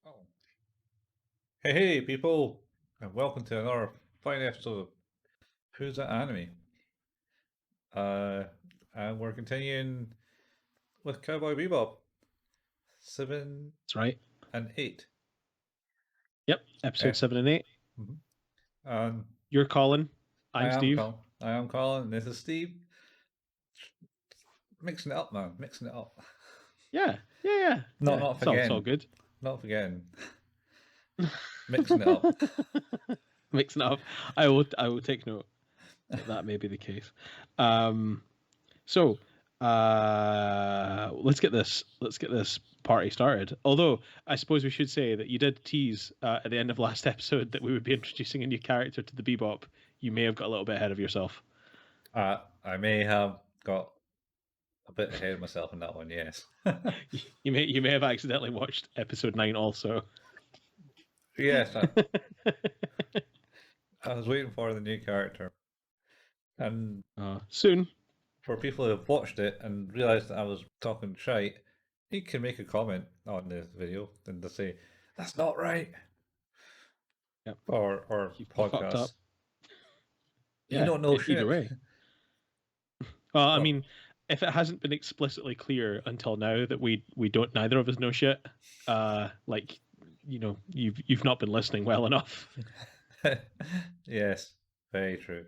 Oh. Hey people, and welcome to another fine episode of Who's That Anime? And we're continuing with Cowboy Bebop 7 That's right. and 8. Yep, episode 7 and 8. Mhm. And You're Colin. I'm Steve. I am Colin, and this is Steve. Mixing it up, man. Mixing it up. Yeah. Not It's all forgetting. good. Not forgetting. Mixing it up. Mixing it up. I will take note that may be the case. So let's get this party started. Although I suppose we should say that you did tease at the end of last episode that we would be introducing a new character to the Bebop. You may have got a little bit ahead of yourself. I may have got a bit ahead of myself in that one, yes. You may have accidentally watched episode 9 also. Yes, I was waiting for the new character. And soon. For people who have watched it and realised that I was talking shite, you can make a comment on the video and just say, that's not right. Yep. Or podcast. Yeah, you don't know shit. Either way. Well, I mean, if it hasn't been explicitly clear until now that we don't, neither of us know shit, you've not been listening well enough. Yes, very true.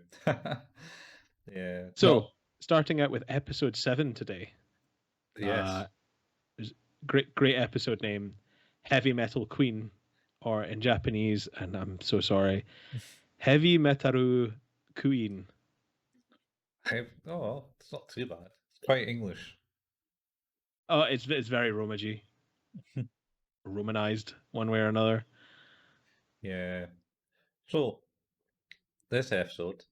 Yeah. So, starting out with episode 7 today. Yes. Great episode name, Heavy Metal Queen, or in Japanese, and I'm so sorry, Heavy Metaru Queen. Oh, well, it's not too bad. It's quite English. Oh, it's very Romaji. Romanized one way or another. Yeah. So, this episode,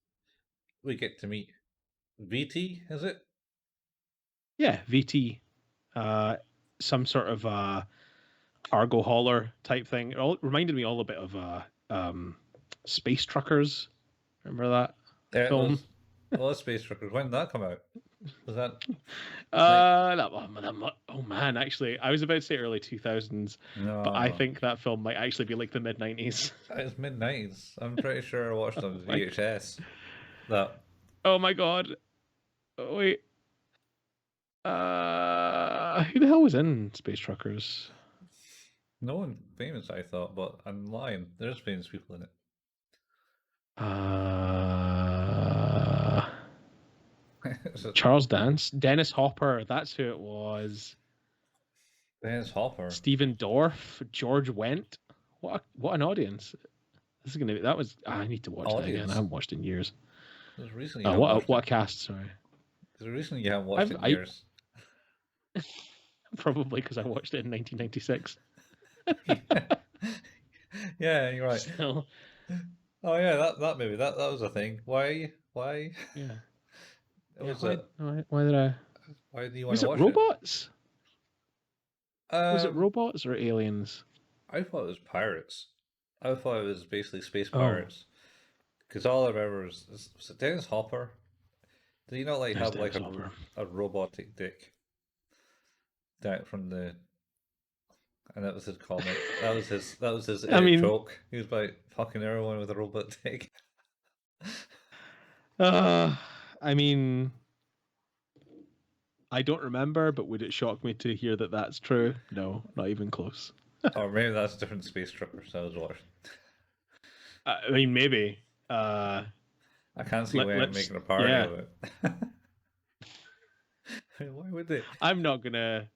we get to meet VT, is it? Yeah, VT. Some sort of cargo hauler type thing. It all reminded me all a bit of Space Truckers. Remember that film? Space Truckers. When did that come out? Was that? Oh man, actually, I was about to say early 2000s, but I think that film might actually be like the mid 90s. It's mid 90s. I'm pretty sure I watched on VHS. Oh my god! Oh, wait. Who the hell was in Space Truckers? No one famous, I thought, but I'm lying. There's famous people in it. Charles Dance, Dennis Hopper. That's who it was. Dennis Hopper. Stephen Dorff, George Wendt. What an audience! This is gonna be. That was. I need to watch that again. I haven't watched it in years. There's recently. What a cast? Sorry. There's a reason you haven't watched it in years. Probably because I watched it in 1996. Yeah, you're right. Still. Oh yeah, that movie. That was a thing. Why? Yeah. Why did I? Why do you want to watch it? Robots? Was it Um, robots or aliens? I thought it was pirates. I thought it was basically space pirates. Because all I remember was it Dennis Hopper? Did he not have like a robotic dick? That from the, and that was his comment. That was his joke. He was like fucking everyone with a robot dick. I mean, I don't remember, but would it shock me to hear that that's true? No, not even close. Or maybe that's different Space Truckers I was watching. I mean, maybe. I can't see why I'm making a party of it. Why would they? I'm not gonna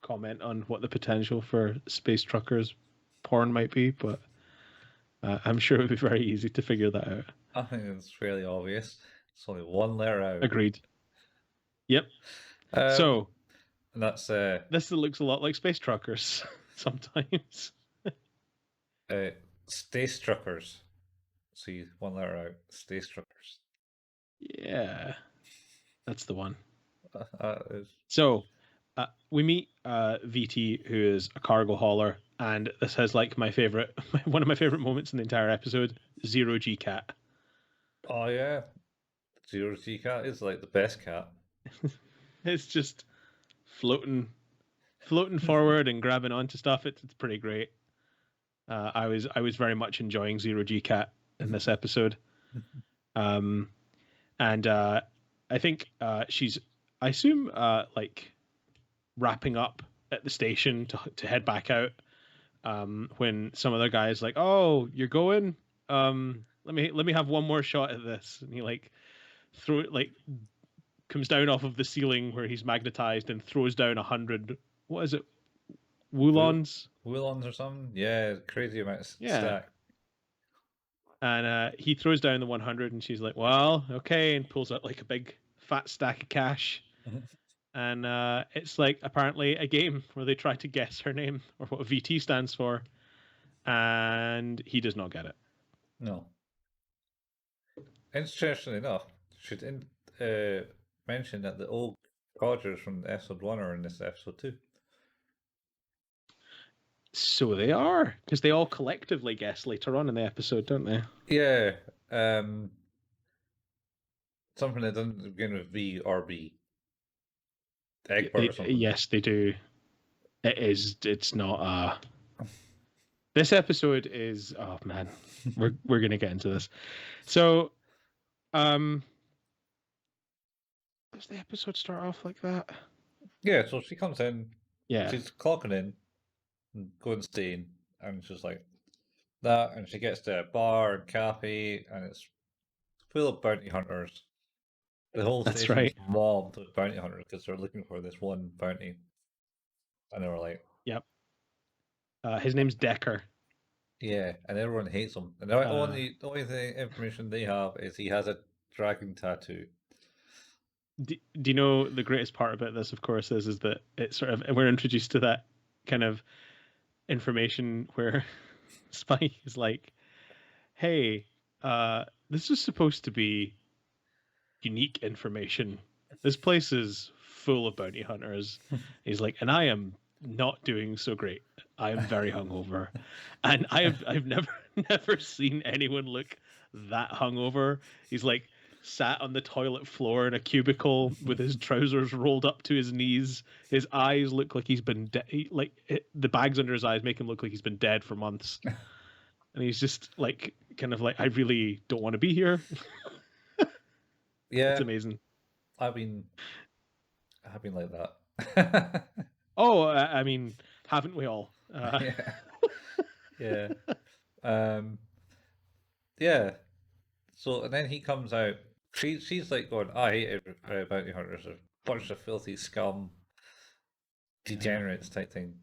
comment on what the potential for Space Truckers porn might be, but I'm sure it would be very easy to figure that out. I think it's fairly obvious. It's only one letter out. Agreed. Yep. So and that's this looks a lot like Space Truckers sometimes. Space Truckers. See, one letter out. Space Truckers. Yeah, that's the one. Is... So we meet VT, who is a cargo hauler, and this has like one of my favorite moments in the entire episode. Zero G Cat. Oh yeah, Zero G Cat is like the best cat. It's just floating forward and grabbing onto stuff. It's pretty great. I was very much enjoying Zero G Cat in this episode. And I think she's, I assume, like wrapping up at the station to head back out. When some other guy's like, "Oh, you're going? Let me have one more shot at this," and he like comes down off of the ceiling where he's magnetized and throws down 100. What is it? Woolons? Woolons or something? Yeah, crazy amount of stack. And he throws down the 100, and she's like, "Well, okay," and pulls out like a big fat stack of cash. And it's like apparently a game where they try to guess her name or what VT stands for, and he does not get it. No. Interestingly enough, should mention that the old codgers from episode 1 are in this episode 2. So they are, because they all collectively guess later on in the episode, don't they? Yeah. Something that doesn't begin with V or B. Egbert or something. Yes, they do. It is. It's not. This episode is. Oh man, we're gonna get into this. So, does the episode start off like that? Yeah. So she comes in. Yeah. She's clocking in, and going staying, and she's like that, and she gets to a bar and cafe, and it's full of bounty hunters. The whole station's mobbed with bounty hunters because they're looking for this one bounty. And they were like... Yep. His name's Decker. Yeah, and everyone hates him. And the only information they have is he has a dragon tattoo. Do you know the greatest part about this, of course, is that it's sort of... We're introduced to that kind of information where Spike is like, hey, this is supposed to be unique information. This place is full of bounty hunters. He's like, and I am not doing so great. I am very hungover, and I've never seen anyone look that hungover. He's like sat on the toilet floor in a cubicle with his trousers rolled up to his knees. His eyes look like he's been the bags under his eyes make him look like he's been dead for months. And he's just like kind of like, I really don't want to be here. Yeah, it's amazing. I've been like that. Oh, I mean, haven't we all? Yeah. Yeah. So, and then he comes out. She's like going, I hate bounty hunters. A bunch of filthy scum, degenerates type thing.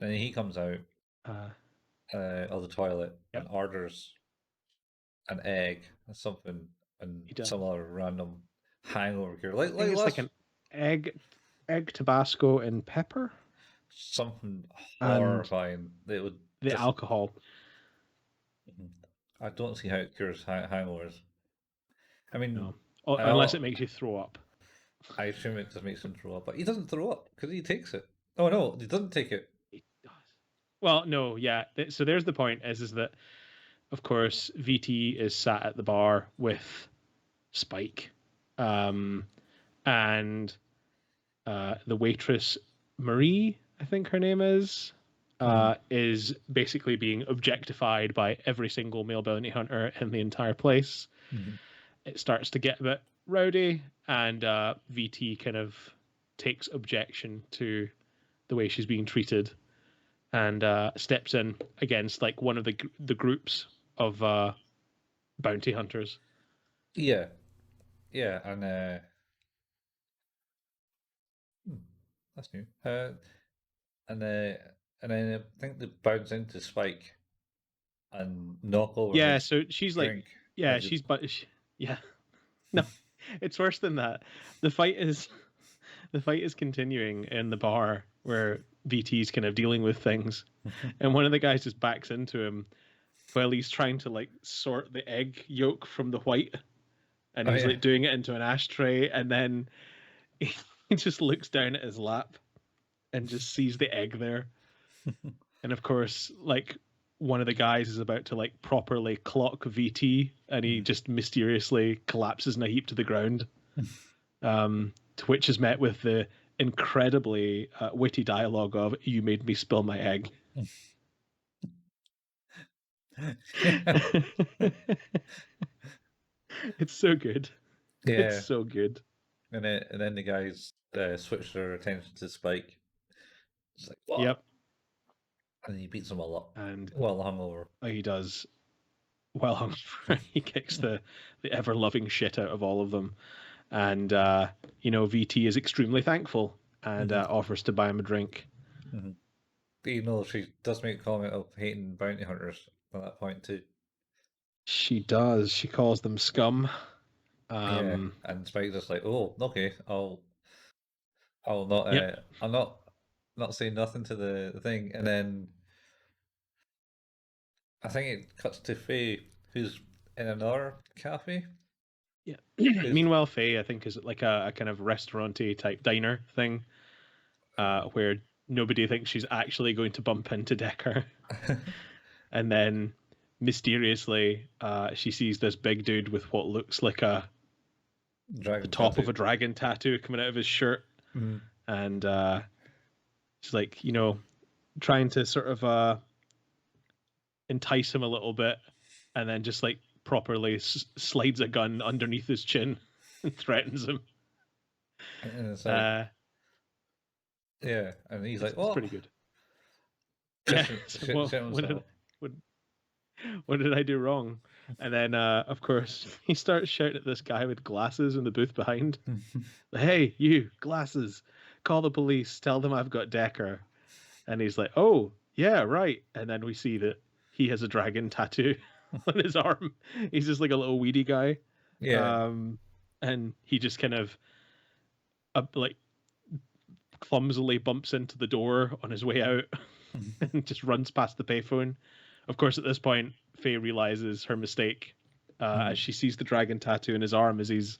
And then he comes out of the toilet and orders an egg and something and some other random hangover cure. It's like an egg Tabasco and pepper. Something horrifying. The alcohol. I don't see how it cures hangovers. I mean, no. Unless it makes you throw up. I assume it just makes him throw up, but he doesn't throw up because he takes it. Oh no, he doesn't take it. He does. Well, no, yeah. So there's the point: is that, of course, VT is sat at the bar with Spike, and the waitress Marie, I think her name is basically being objectified by every single male bounty hunter in the entire place. Mm-hmm. It starts to get a bit rowdy, and VT kind of takes objection to the way she's being treated, and steps in against like one of the groups of bounty hunters. Yeah, and that's new. And then I think they bounce into Spike and knock over. Yeah, so she's like, yeah, yeah. No, it's worse than that. The fight is continuing in the bar where VT's kind of dealing with things, and one of the guys just backs into him while he's trying to like sort the egg yolk from the white, and he's like doing it into an ashtray, and then he just looks down at his lap and just sees the egg there. And of course, like one of the guys is about to like properly clock VT, and he just mysteriously collapses in a heap to the ground. to which is met with the incredibly witty dialogue of "You made me spill my egg." It's so good. Yeah. It's so good. And then the guys switch their attention to Spike. It's like, what? Yep. And he beats them all up. And well hungover. He does. Well hungover. He kicks the ever loving shit out of all of them. And VT is extremely thankful and offers to buy him a drink. Mm-hmm. Even though she does make a comment of hating bounty hunters at that point too. She does. She calls them scum. Yeah, and Spike's just like, oh, okay, I'll not, Yep. I'll not say nothing to the thing, and then I think it cuts to Faye, who's in another cafe. Yeah. Meanwhile, Faye, I think, is like a kind of restaurant-y type diner thing, where nobody thinks she's actually going to bump into Decker. And then mysteriously, she sees this big dude with what looks like the top of a dragon tattoo coming out of his shirt. Mm-hmm. And she's like, trying to sort of entice him a little bit, and then just like properly slides a gun underneath his chin and threatens him. And it's like, yeah, and he's like, "Oh, pretty good." What did I do wrong? And then, of course, he starts shouting at this guy with glasses in the booth behind. "Hey, you, glasses! Call the police. Tell them I've got Decker." And he's like, "Oh, yeah, right." And then we see that he has a dragon tattoo on his arm. He's just like a little weedy guy. Yeah. And he just kind of like clumsily bumps into the door on his way out and just runs past the payphone. Of course, at this point, Faye realizes her mistake as she sees the dragon tattoo in his arm as he's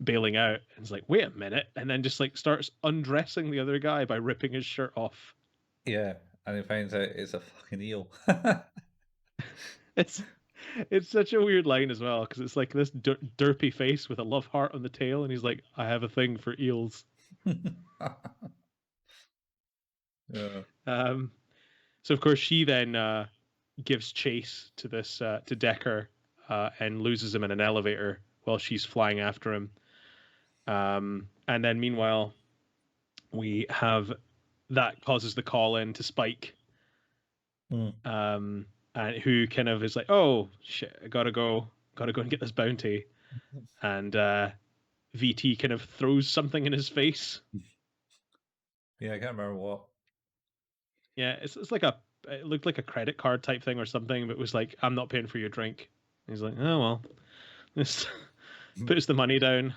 bailing out. And it's like, wait a minute. And then just like starts undressing the other guy by ripping his shirt off. Yeah. And he finds out it's a fucking eel. It's such a weird line as well, because it's like this derpy face with a love heart on the tail. And he's like, I have a thing for eels. Yeah. So of course she then gives chase to this to Decker and loses him in an elevator while she's flying after him. And then meanwhile, we have that causes the call in to Spike, and who kind of is like, "Oh shit, I gotta go and get this bounty," and VT kind of throws something in his face. Yeah, I can't remember what. Yeah, it's like it looked like a credit card type thing or something, but it was like, "I'm not paying for your drink." And he's like, "Oh well," this puts the money down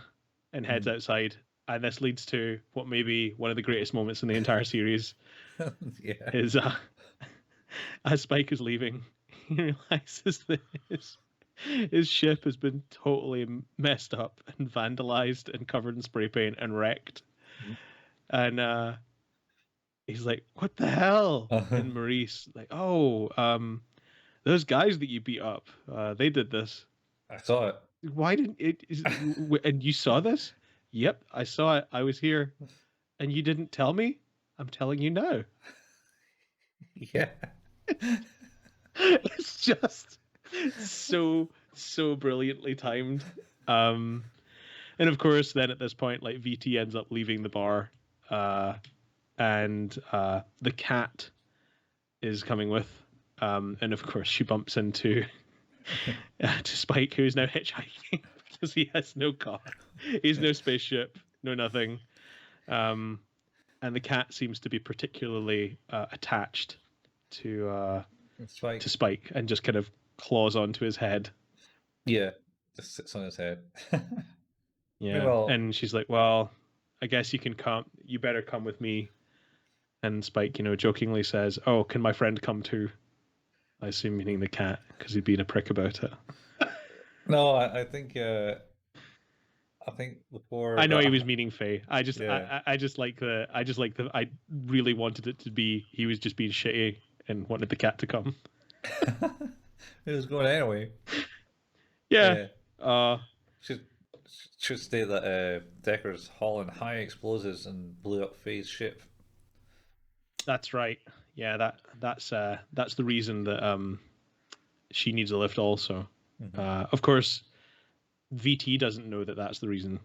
and heads outside, and this leads to what may be one of the greatest moments in the entire series. Yeah. Is as Spike is leaving, he realizes that his ship has been totally messed up and vandalized and covered in spray paint and wrecked. And he's like, "What the hell?" And Maurice like, "Oh, those guys that you beat up, they did this." I saw it. Why didn't it? And you saw this? Yep, I saw it. I was here, and you didn't tell me. I'm telling you now. Yeah. It's just so brilliantly timed. And of course, then at this point, like VT ends up leaving the bar, and the cat is coming with, and of course she bumps into to Spike, who is now hitchhiking because he has no car, he's no spaceship, no nothing, and the cat seems to be particularly attached to Spike and just kind of claws onto his head. Yeah, just sits on his head. Yeah, well, and she's like, "Well, I guess you can come. You better come with me." And Spike, jokingly says, "Oh, can my friend come too?" I assume meaning the cat, because he'd been a prick about it. No, I think before. I know he was meaning Faye. I just really wanted it to be he was just being shitty and wanted the cat to come. It was going anyway. Yeah. should state that Decker's hauling high explosives and blew up Faye's ship. That's right. Yeah, that's the reason that she needs a lift also. Of course, VT doesn't know that that's the reason,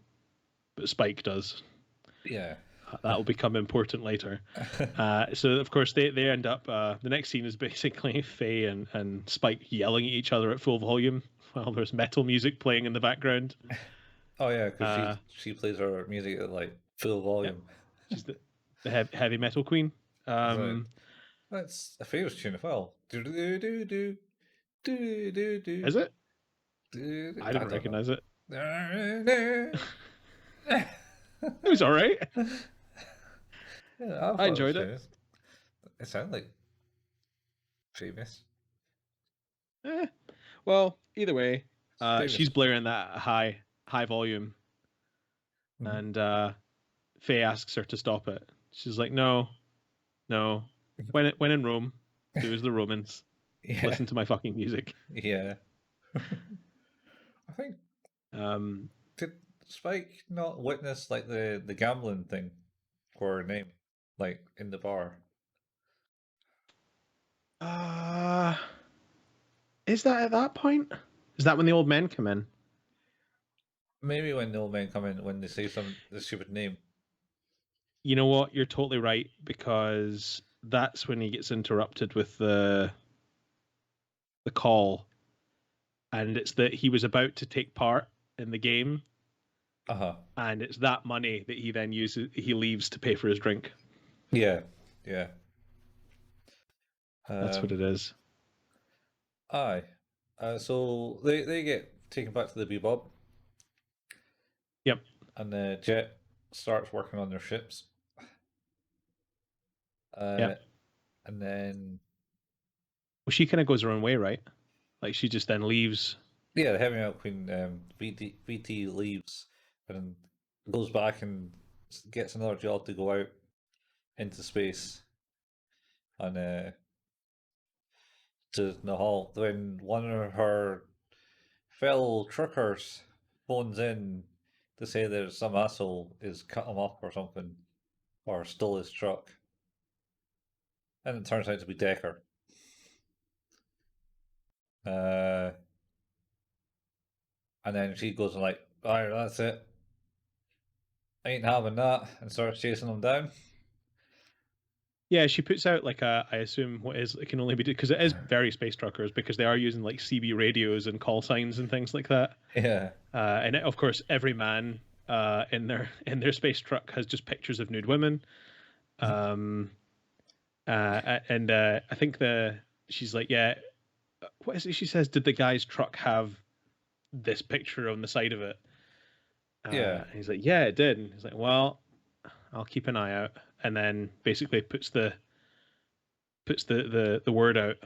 but Spike does. Yeah. That will become important later. So of course they end up. The next scene is basically Faye and Spike yelling at each other at full volume while there's metal music playing in the background. Oh yeah, because she plays her music at like full volume. Yep. She's the heavy metal queen. That's a famous tune as well. Do do do do do do do. Is it? I I didn't recognize it. it. It was all right. Yeah, I enjoyed it. It sounded like famous. Well, either way, she's blaring that high volume, and Faye asks her to stop it. She's like, "No. When in Rome, do as the Romans. Listen to my fucking music." Yeah. I think. Did Spike not witness like the gambling thing for her name, like in the bar? Is that at that point? Is that when the old men come in? Maybe when the old men come in, when they say the stupid name. You know what? You're totally right, because that's when he gets interrupted with the call, and it's that he was about to take part in the game. And it's that money that he then he leaves to pay for his drink. Yeah. That's what it is. Aye. So they get taken back to the Bebop. Yep. And Jet starts working on their ships. Yep. And then... Well, she kind of goes her own way, right? Like, she just then leaves. Yeah, the heavy metal queen, VT leaves and goes back and gets another job to go out into space. And to Nahal, when one of her fellow truckers phones in to say that some asshole is cut him up or something, or stole his truck. And it turns out to be Decker. And then she goes and like, alright, that's it. Ain't having that, and starts chasing him down. Yeah, she puts out like I assume what is it can only be because it is very space truckers, because they are using like CB radios and call signs and things like that. Yeah. And of course, every man in their space truck has just pictures of nude women. And I think she's like, yeah, what is it? She says, did the guy's truck have this picture on the side of it? Yeah. And he's like, yeah, it did. And he's like, well, I'll keep an eye out. And then basically puts the word out.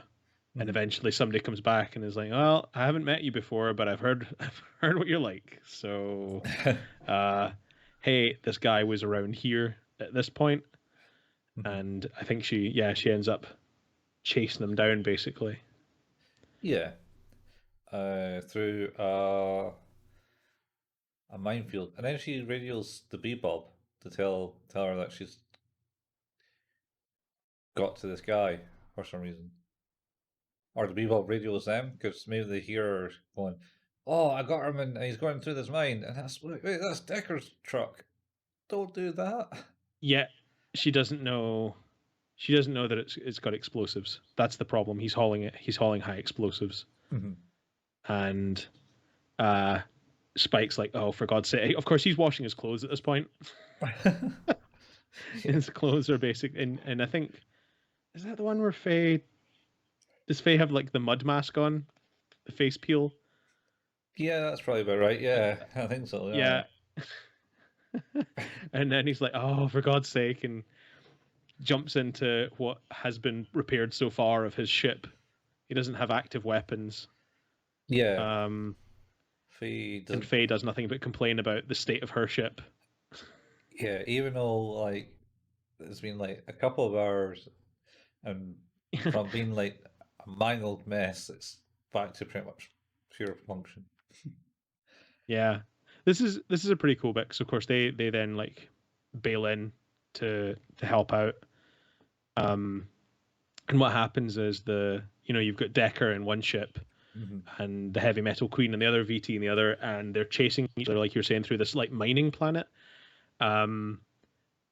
And eventually somebody comes back and is like, well, I haven't met you before, but I've heard what you're like. So, hey, this guy was around here at this point. And I think she ends up chasing him down, basically. Yeah. Through a minefield. And then she radios the Bebop to tell her that she's got to this guy for some reason. Or the Bebop radios them, because maybe they hear her going, oh, I got him and he's going through this mine. And that's Decker's truck. Don't do that. Yeah, she doesn't know that it's got explosives. That's the problem. He's hauling high explosives. And Spike's like, oh, for God's sake. Of course, he's washing his clothes at this point. His clothes are basic. And I think, is that the one where does Faye have like the mud mask on? The face peel? Yeah, that's probably about right. Yeah, I think so. Yeah. And then he's like, oh, for God's sake. And jumps into what has been repaired so far of his ship. He doesn't have active weapons. Yeah. And Faye does nothing but complain about the state of her ship. Yeah, even though like it's been like a couple of hours, and from being like a mangled mess, it's back to pretty much pure function. Yeah, This is a pretty cool bit because of course they then like bail in to help out. And what happens is you've got Decker in one ship and the Heavy Metal Queen and the other, VT in the other, and they're chasing each other, like you're saying, through this like mining planet. And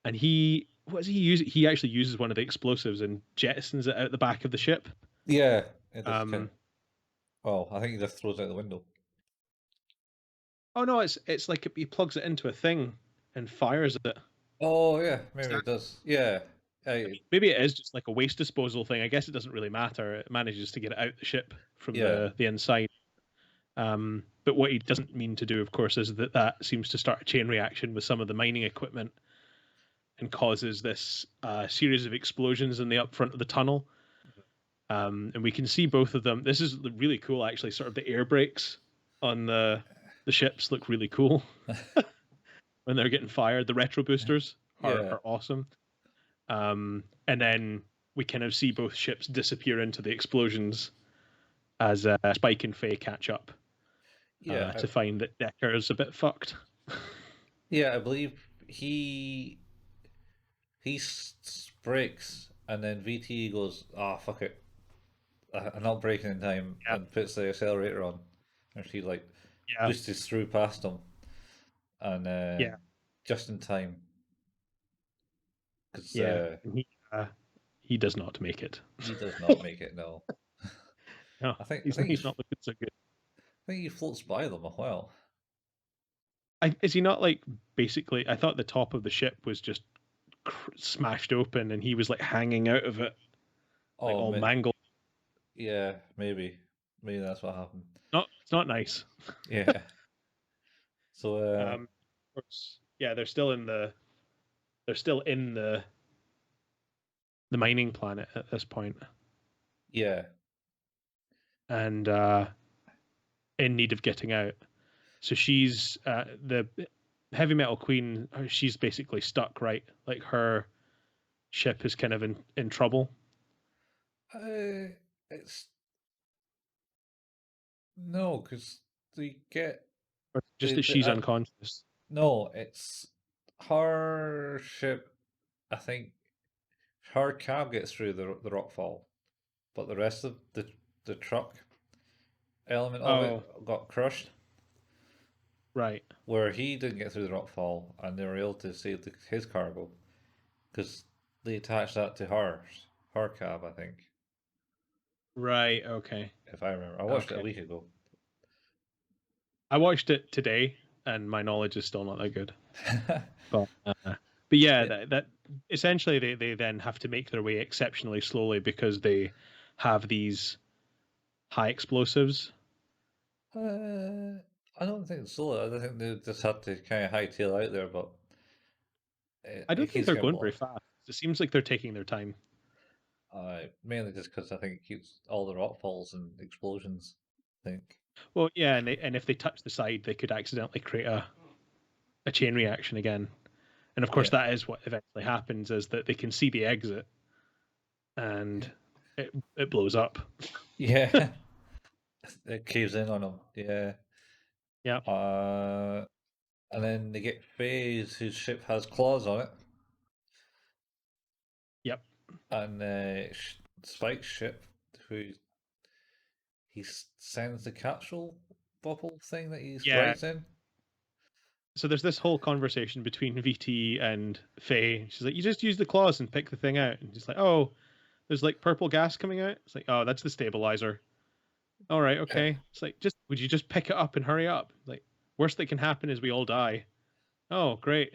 what does he use? He actually uses one of the explosives and jettisons it out the back of the ship. Yeah, it just well, I think he just throws it out the window. Oh no, it's like he plugs it into a thing and fires it. Oh yeah, maybe it does. Yeah. Maybe it is just like a waste disposal thing. I guess it doesn't really matter. It manages to get it out the ship from the inside. But what he doesn't mean to do, of course, is that seems to start a chain reaction with some of the mining equipment and causes this series of explosions in the up front of the tunnel. And we can see both of them. This is really cool, actually. Sort of the air brakes on the ships look really cool when they're getting fired. The retro boosters are awesome. And then we kind of see both ships disappear into the explosions as Spike and Faye catch up. To find that Decker is a bit fucked. Yeah, I believe he breaks, and then VT goes, fuck it, I'm not breaking in time, and puts the accelerator on, and she boosts through past him, and just in time. Cause, he does not make it. He does not make it. No. No, I think he's not looking so good. I think he floats by them a while. Is he not like basically? I thought the top of the ship was just smashed open, and he was like hanging out of it, like all mangled. Yeah, maybe that's what happened. It's not nice. Yeah. So, of course, they're still in the mining planet at this point. Yeah. And in need of getting out. So she's the Heavy Metal Queen. She's basically stuck, right? Like her ship is kind of in trouble. It's no, because they get just that she's unconscious. No, it's her ship. I think her cab gets through the rockfall, but the rest of the truck element of it got crushed. Right. Where he didn't get through the rockfall, and they were able to save his cargo, because they attached that to her cab, I think. Right. Okay. If I remember, I watched it a week ago. I watched it today, and my knowledge is still not that good. but yeah, that essentially they then have to make their way exceptionally slowly because they have these high explosives. I don't think so. I don't think they just had to kind of hightail out there, but I don't think they're going very fast. It seems like they're taking their time. Mainly just because I think it keeps all the rockfalls and explosions. I think. Well, yeah, and if they touch the side, they could accidentally create a chain reaction again. And of course, that is what eventually happens: is that they can see the exit, and it blows up. Yeah, it caves in on them. Yeah. Yeah. And then they get Faye's, whose ship has claws on it. Yep. And Spike's ship, who he sends the capsule bubble thing that he rides in. So there's this whole conversation between VT and Faye. She's like, "You just use the claws and pick the thing out." And he's like, "Oh, there's like purple gas coming out." It's like, "Oh, that's the stabilizer." All right, okay. It's like, would you just pick it up and hurry up? Like, worst that can happen is we all die. Oh, great.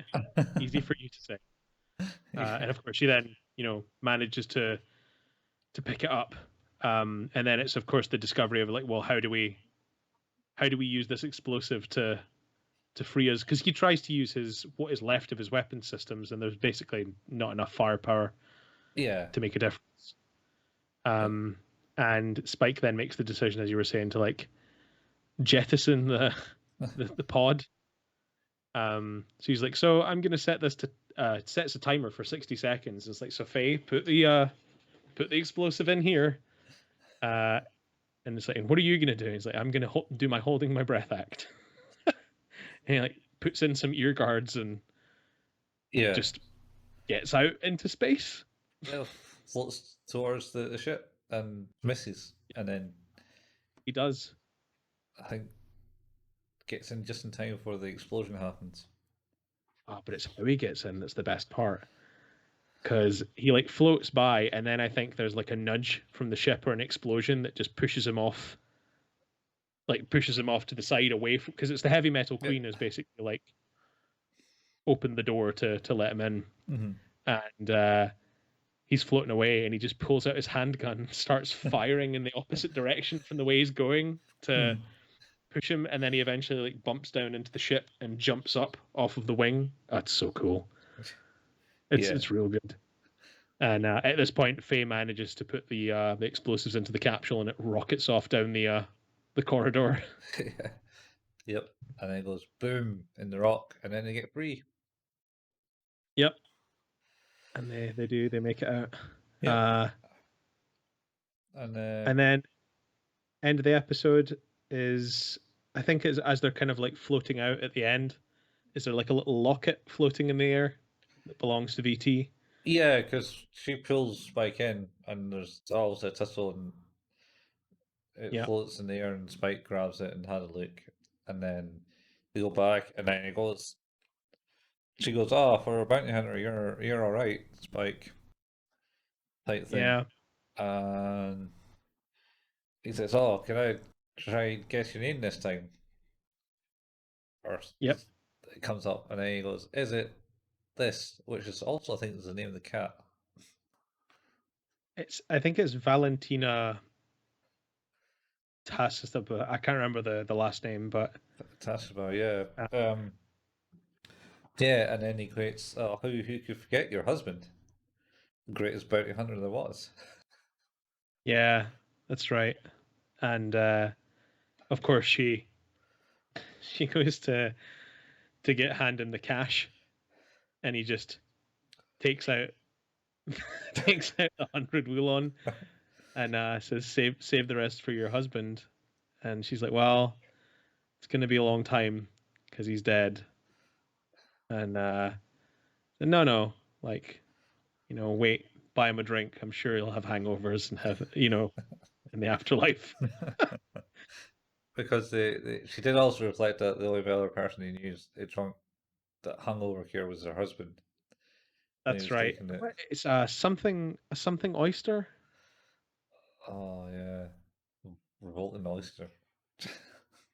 Easy for you to say. And of course, she then, manages to pick it up. And then it's of course the discovery of like, well, how do we use this explosive to free us? Because he tries to use what is left of his weapon systems, and there's basically not enough firepower. To make a difference. And Spike then makes the decision, as you were saying, to like jettison the pod. So he's like, so I'm gonna set this to sets a timer for 60 seconds. It's like, so Faye, put the explosive in here. And it's like, and what are you gonna do? He's like, I'm gonna do my holding my breath act. he like puts in some ear guards and just gets out into space. Yeah, floats towards the ship and misses, and then He does. I think gets in just in time before the explosion happens. But it's how he gets in that's the best part. Because he like floats by, and then I think there's like a nudge from the ship or an explosion that just pushes him off, to the side away from, because it's the heavy metal queen is basically like opened the door to let him in, and he's floating away, and he just pulls out his handgun and starts firing in the opposite direction from the way he's going to push him, and then he eventually like bumps down into the ship and jumps up off of the wing. That's so cool. It's real good. And at this point, Faye manages to put the explosives into the capsule, and it rockets off down the corridor. Yep. And then it goes boom in the rock, and then they get free. Yep. And they make it out. Yeah. And then end of the episode is, I think, as they're kind of like floating out at the end, is there like a little locket floating in the air that belongs to VT? Yeah, because she pulls Spike in, and there's always a tussle, and it floats in the air, and Spike grabs it and had a look, and then they go back, and then it goes. She goes, "Oh, for a bounty hunter, you're all right, Spike." Type thing. Yeah. And he says, "Oh, can I try and guess your name this time?" Or Yep. It comes up, and then he goes, "Is it this?" Which is also, I think, is the name of the cat. I think it's Valentina Tasistaba. I can't remember the last name, but Tasistaba, yeah. Yeah, and then he creates, "Oh, who could forget your husband? The greatest bounty hunter there was." Yeah, that's right. And of course she goes to get hand in the cash, and he just takes out 100 Woolong and says, save the rest for your husband. And she's like, well, it's going to be a long time because he's dead. And no, like, wait, buy him a drink. I'm sure he'll have hangovers and have, in the afterlife. Because she did also reflect that the only other person he knew that hungover cure was her husband. That's right. It's something oyster. Oh yeah, revolting oyster.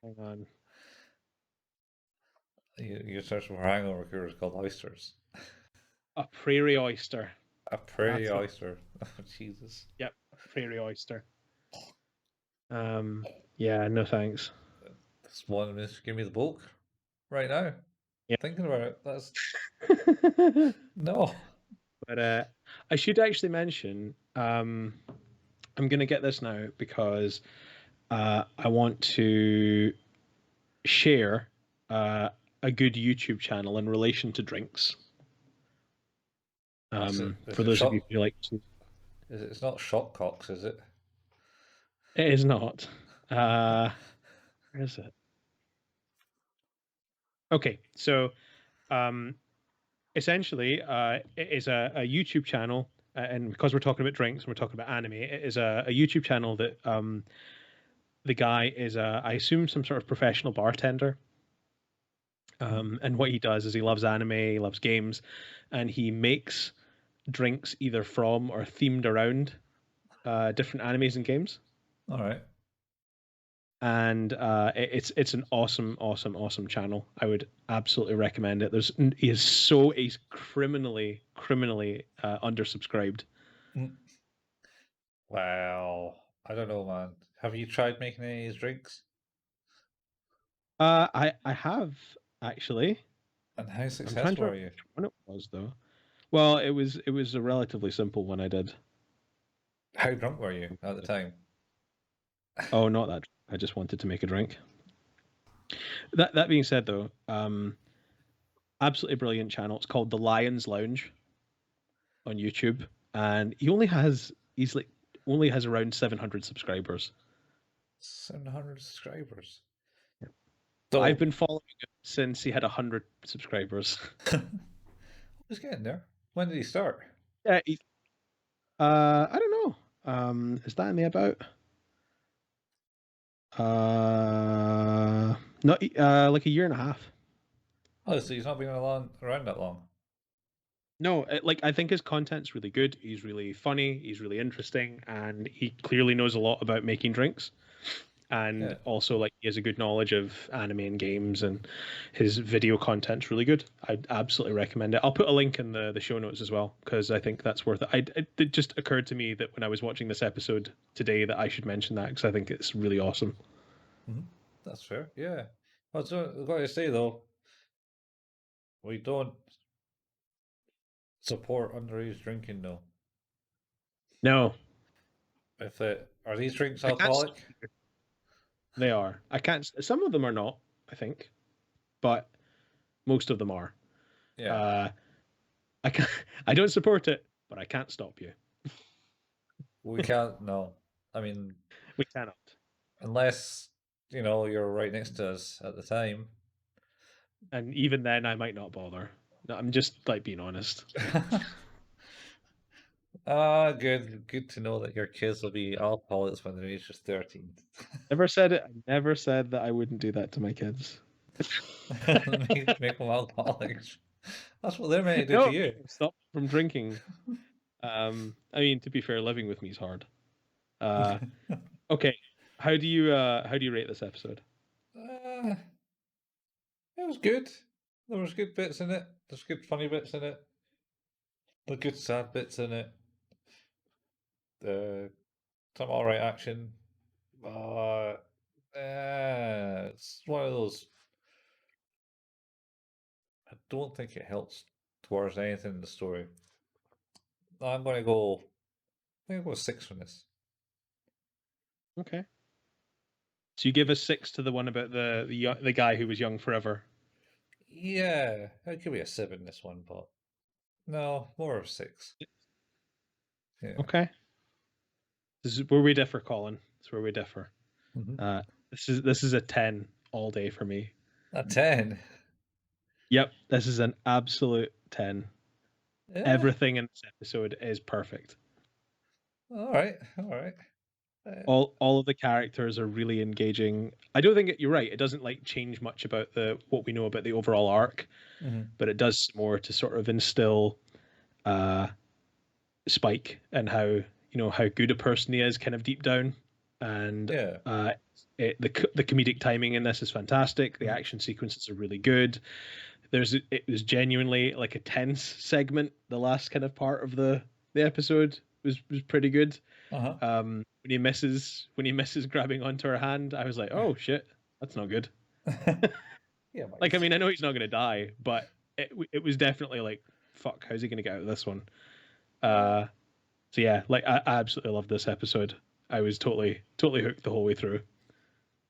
Hang on. You search for hangover cures called oysters. A prairie oyster. A prairie oyster. Oh, Jesus. Yep, prairie oyster. Yeah, no thanks. This one minute, give me the bulk right now. Yeah. Thinking about it, that's no. But I should actually mention, I'm going to get this now because I want to share a good YouTube channel in relation to drinks. For those of you who like to. It's not Shotcocks, is it? It is not. Where is it? Okay, so essentially, it is a YouTube channel, and because we're talking about drinks and we're talking about anime, it is a YouTube channel that the guy is, I assume, some sort of professional bartender. And what he does is he loves anime, he loves games, and he makes drinks either from or themed around different animes and games. All right. And it's an awesome channel. I would absolutely recommend it. He's criminally undersubscribed. Wow, I don't know, man. Have you tried making any of these drinks? I have actually. And how successful are you? Which one it was though? Well, it was a relatively simple one I did. How drunk were you at the time? Oh, not that. I just wanted to make a drink. That being said, though, absolutely brilliant channel. It's called The Lion's Lounge on YouTube, and he only has around 700 subscribers. 700 subscribers. Yeah. So I've been following him since he had 100 subscribers. he's getting there. When did he start? Yeah, I don't know. Is that in the about? Not like a year and a half. Oh, so he's not been around that long. No, like I think his content's really good. He's really funny. He's really interesting, and he clearly knows a lot about making drinks. And Yeah. also, like, he has a good knowledge of anime and games, and his video content's really good. I'd absolutely recommend it. I'll put a link in the show notes as well because I think that's worth it. It just occurred to me that when I was watching this episode today that I should mention that because I think it's really awesome. Mm-hmm. That's fair. Yeah. I've got to say though, we don't support underage drinking though. No, If it are these drinks I can't. alcoholic? They are. I can't. Some of them are not, I think, but most of them are. Yeah. I can I don't support it, but I can't stop you. We can't. No. I mean, We cannot. unless you're right next to us at the time. And even then, I might not bother. No, I'm just like being honest. Good to know that your kids will be alcoholics when they're age just 13. Never said it. I never said that I wouldn't do that to my kids. Make them alcoholics. That's what they're meant to do No, to you. stop from drinking. I mean, to be fair, living with me is hard. Okay, how do you rate this episode? Uh, it was good. There was good bits in it. There's good funny bits in it. The good sad bits in it. Some alright action. It's one of those. I don't think it helps towards anything in the story. I'm gonna go. I think I'll go 6 on this. Okay. So you give a 6 to the one about the guy who was young forever. Yeah, it could be a 7 this one, but no, more of 6. Yeah. Okay. This is where we differ, Colin. This is where we differ. Mm-hmm. This is a 10 all day for me. A 10. Yep, this is an absolute 10. Yeah. Everything in this episode is perfect. All right. All of the characters are really engaging. I don't think you're right. It doesn't like change much about what we know about the overall arc, but it does more to sort of instill Spike and how good a person he is, kind of deep down. And Yeah. The comedic timing in this is fantastic. The action sequences are really good. It was genuinely like a tense segment. The last kind of part of the episode was pretty good. When he misses grabbing onto her hand, I was like, oh shit, that's not good. Yeah. Like, I mean, I know he's not going to die, but it was definitely like, fuck, how's he going to get out of this one? So yeah, like I absolutely love this episode. I was totally hooked the whole way through.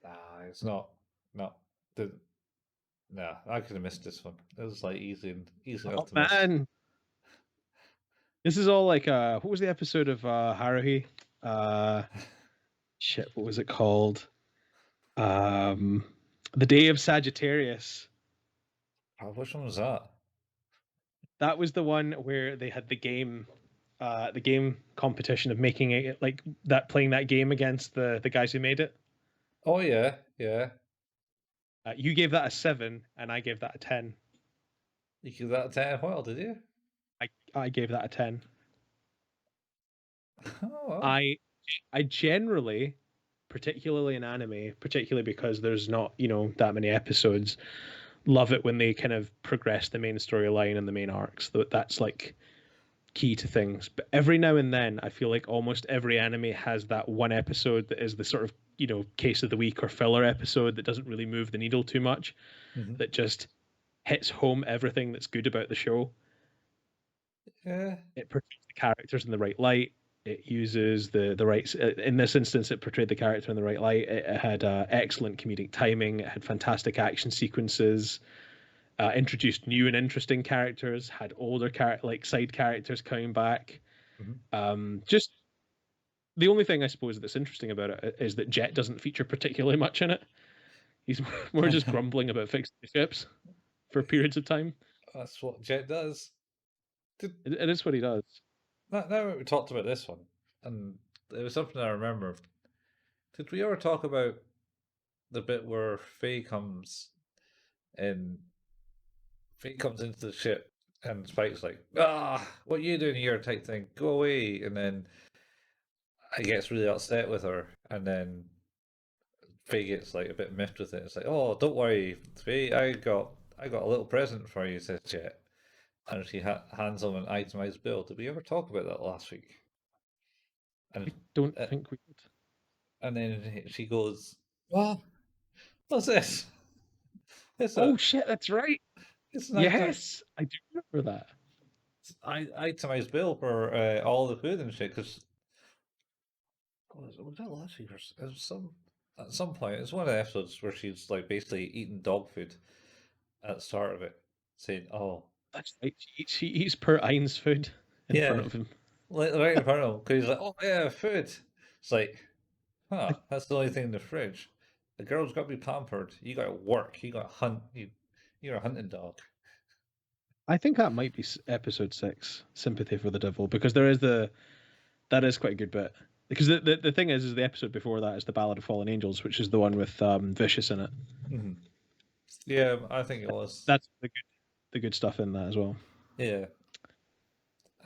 Nah, it's not. No, nah, I could have missed this one. It was like easy enough to miss. Man, this is all like what was the episode of Haruhi? Shit, what was it called? The Day of Sagittarius. Oh, which one was that? That was the one where they had the game competition of making it like that, playing that game against the guys who made it. Oh yeah. You gave that a 7, and I gave that a 10. You gave that a 10? Well, did you? I gave that a 10. Oh well. I generally, particularly in anime, particularly because there's not that many episodes, love it when they kind of progress the main storyline and the main arcs. That's like key to things. But every now and then, I feel like almost every anime has that one episode that is the sort of case of the week or filler episode that doesn't really move the needle too much, that just hits home everything that's good about the show. Yeah. It portrays the characters in the right light. It uses the right. In this instance, it portrayed the character in the right light. It had excellent comedic timing. It had fantastic action sequences. Introduced new and interesting characters. Had older side characters coming back. Just the only thing I suppose that's interesting about it is that Jet doesn't feature particularly much in it. He's more just grumbling about fixing the ships for periods of time. That's what Jet does. It is what he does. Now we talked about this one, and it was something I remember. Did we ever talk about the bit where Faye comes in? Faye comes into the ship, and Spike's like, what are you doing here?" type thing. "Go away!" And then he gets really upset with her, and then Faye gets like a bit miffed with it. It's like, "Oh, don't worry, Faye. I got a little present for you," says Jet, and she hands him an itemized bill. Did we ever talk about that last week? I And don't think we did. and then she goes, "What? What's this?" Shit, that's right. It's an yes, I do remember that. itemized bill for all the food and shit. Because was that last week or at some point? It's one of the episodes where she's like basically eating dog food at the start of it, saying, "Oh, That's right. She eats Per Ein's food in front of him. right in front of him." Because he's like, "Oh yeah, food." It's like, that's the only thing in the fridge. The girl's got to be pampered. You got to work. You got to hunt. You're a hunting dog. I think that might be episode 6, Sympathy for the Devil, because that is quite a good bit. Because the thing is the episode before that is the Ballad of Fallen Angels, which is the one with Vicious in it. Mm-hmm. Yeah, I think it was. That's the good stuff in that as well. Yeah.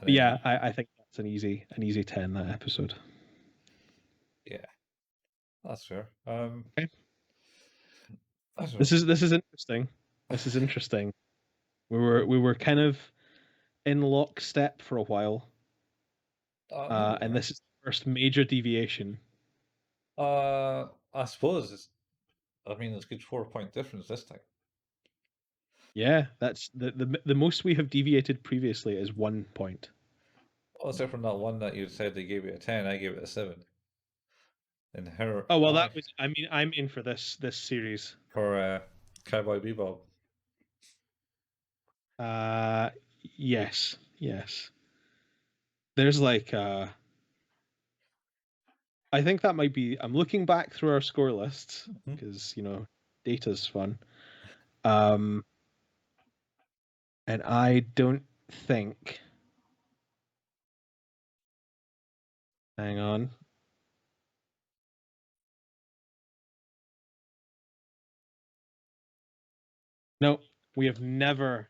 But yeah, I think that's an easy 10, that episode. Yeah, that's fair. Okay. This is interesting. This is interesting. We were kind of in lockstep for a while, and this is the first major deviation. I suppose it's good 4-point difference this time. Yeah, that's the most we have deviated previously is 1 point. Well, except from that one that you said they gave it a 10, I gave it a 7. And her. Oh well, that was. I mean, I'm in for this series for Cowboy Bebop. Yes. There's like I think that might be. I'm looking back through our score lists because data's fun. And I don't think. Hang on. No, we have never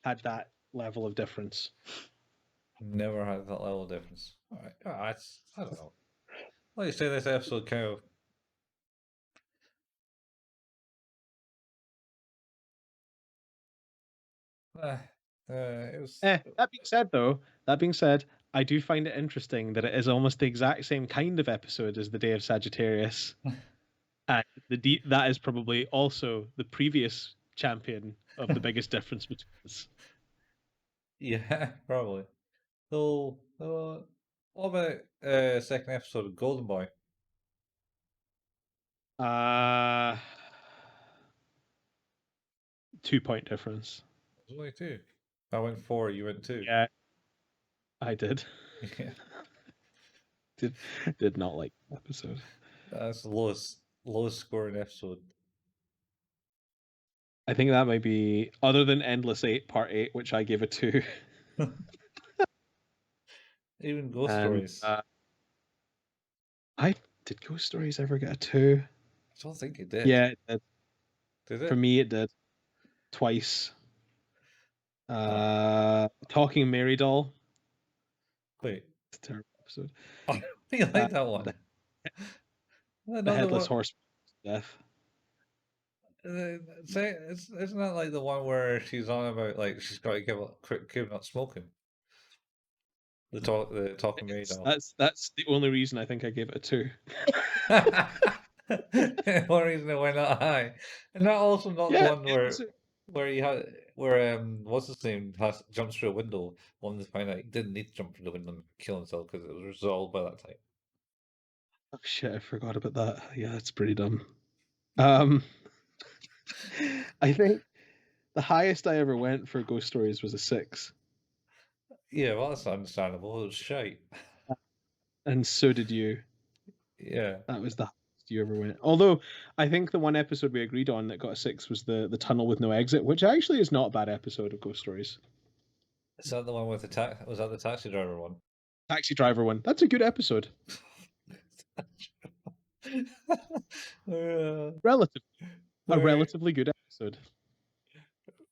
had that level of difference. Never had that level of difference. All right, I don't know. Like you say, this episode kind of. It was. That being said, I do find it interesting that it is almost the exact same kind of episode as the Day of Sagittarius, and that is probably also the previous champion of the biggest difference between us. Yeah, probably. So, what about second episode of Golden Boy? 2 point difference. There's only 2. I went 4, you went 2. Yeah, I did. Yeah. Did not like the episode. That's the lowest scoring episode. I think that might be, other than Endless 8 Part 8, which I gave a 2. Even Ghost Stories. Did Ghost Stories ever get a 2? I don't think it did. Yeah, it did. Did it? For me, it did. Twice. Talking Mary Doll. Wait. It's a terrible episode. I really like that one. The Headless Horseman death. Isn't that like the one where she's on about like she's got to give up smoking? The talking Mary Doll. That's the only reason I think I gave it a 2. One reason it went that high, and that also not the one where what's his name jumps through a window. Wanted to find out he didn't need to jump through the window and kill himself because it was resolved by that time. Oh shit! I forgot about that. Yeah, that's pretty dumb. I think the highest I ever went for Ghost Stories was a 6. Yeah, well, that's understandable. It was shite. And so did you. Yeah. That was the highest. you ever went. Although I think the one episode we agreed on that got a 6 was the tunnel with no exit, which actually is not a bad episode of Ghost Stories. Is that the one with the was that the taxi driver one? Taxi driver one. That's a good episode. Relative, a relatively good episode.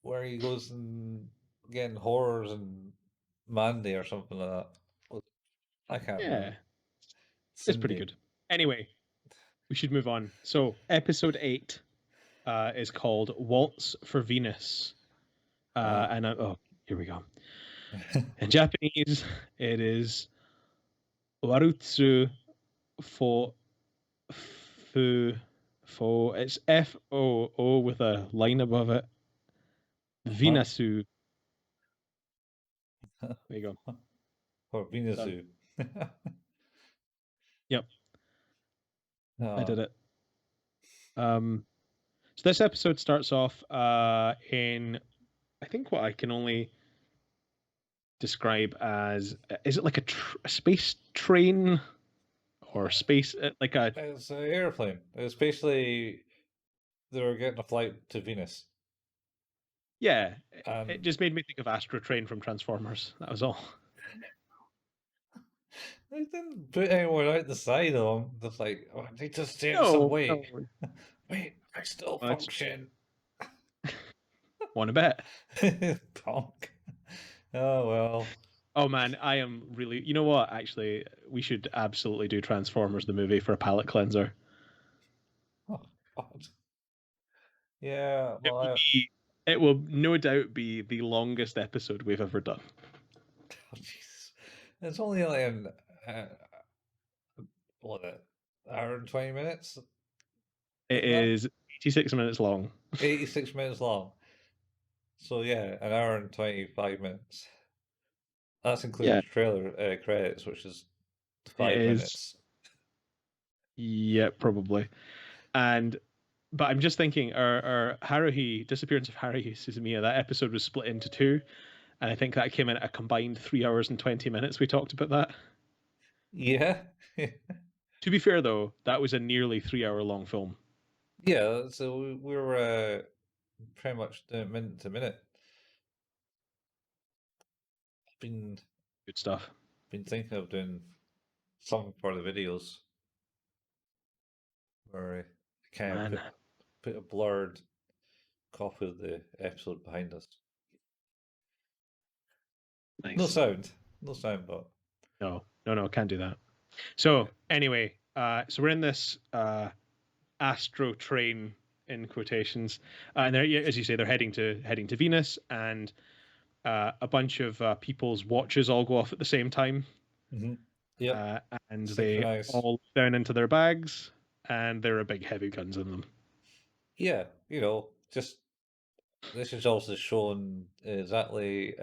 Where he goes and getting horrors and Mandy or something like that. I can't remember. It's pretty good. Anyway, we should move on. So, episode 8 is called Waltz for Venus. And here we go. In Japanese, it is Warutsu fo it's FOO with a line above it. Vinasu. There you go. Or Vinasu. Yep. I did it. So this episode starts off in, I think, what I can only describe as, is it like a space train or space like a? It's an airplane. It's basically they were getting a flight to Venus. Yeah, it just made me think of Astro Train from Transformers. That was all. They didn't put anyone out the side of them. They're like, oh, I need to stay some weight. No. Wait, I still function. Want to bet? Tonk. Oh, well. Oh, man, I am really... You know what, actually, we should absolutely do Transformers, the movie, for a palate cleanser. Oh, God. Yeah, well, it will no doubt be the longest episode we've ever done. Oh, Jesus. It's only like an... hour and 20 minutes? It is 86 minutes long. 86 minutes long. So yeah, an hour and 25 minutes. That's including trailer credits, which is 5 minutes. Yeah, probably. But I'm just thinking, our Haruhi, Disappearance of Haruhi Suzumiya, that episode was split into 2, and I think that came in at a combined 3 hours and 20 minutes. We talked about that. Yeah. To be fair, though, that was a nearly 3-hour long film. Yeah, so we were pretty much doing minute to minute. Been good stuff. Been thinking of doing something for the videos where I kind of put a blurred copy of the episode behind us. Nice. No sound, but no, can't do that. So anyway, so we're in this Astro Train in quotations, and they're, as you say, they're heading to Venus, and a bunch of people's watches all go off at the same time. Mm-hmm. Yeah, and they all down into their bags, and there are big heavy guns in them. Yeah, just this is also shown exactly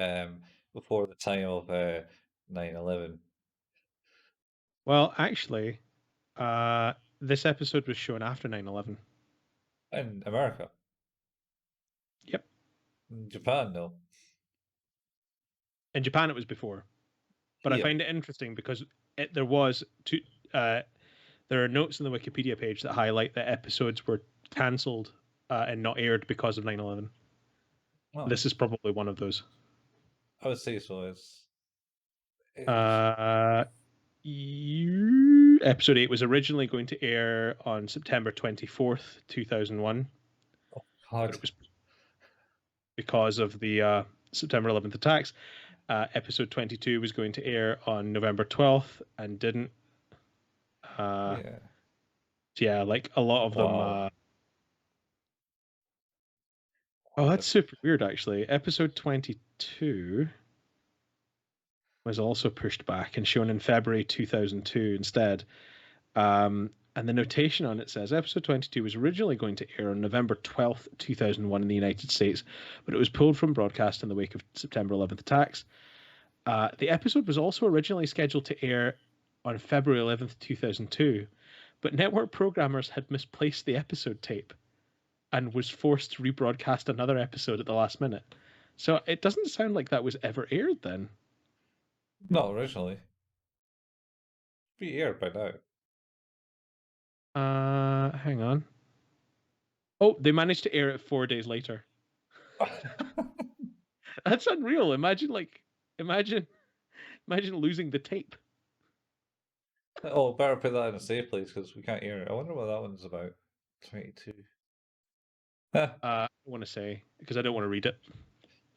before the time of 9/11. Well, actually, this episode was shown after 9/11. In America? Yep. In Japan, no. In Japan, it was before. But I find it interesting because there was there are notes in the Wikipedia page that highlight that episodes were cancelled and not aired because of 9/11. Oh. This is probably one of those. I would say so. Episode 8 was originally going to air on September 24th, 2001. Oh, God. But it was because of the September 11th attacks. Episode 22 was going to air on November 12th and didn't. Yeah, like a lot of them. Oh, that's super weird, actually. Episode 22 was also pushed back and shown in February 2002 instead. And the notation on it says episode 22 was originally going to air on November 12th, 2001 in the United States, but it was pulled from broadcast in the wake of September 11th attacks. The episode was also originally scheduled to air on February 11th, 2002, but network programmers had misplaced the episode tape and was forced to rebroadcast another episode at the last minute. So it doesn't sound like that was ever aired then. Not originally. Be aired by now. Hang on. Oh, they managed to air it 4 days later. That's unreal. Imagine losing the tape. Oh, better put that in a safe place because we can't hear it. I wonder what that one's about. 22. I want to say because I don't want to read it.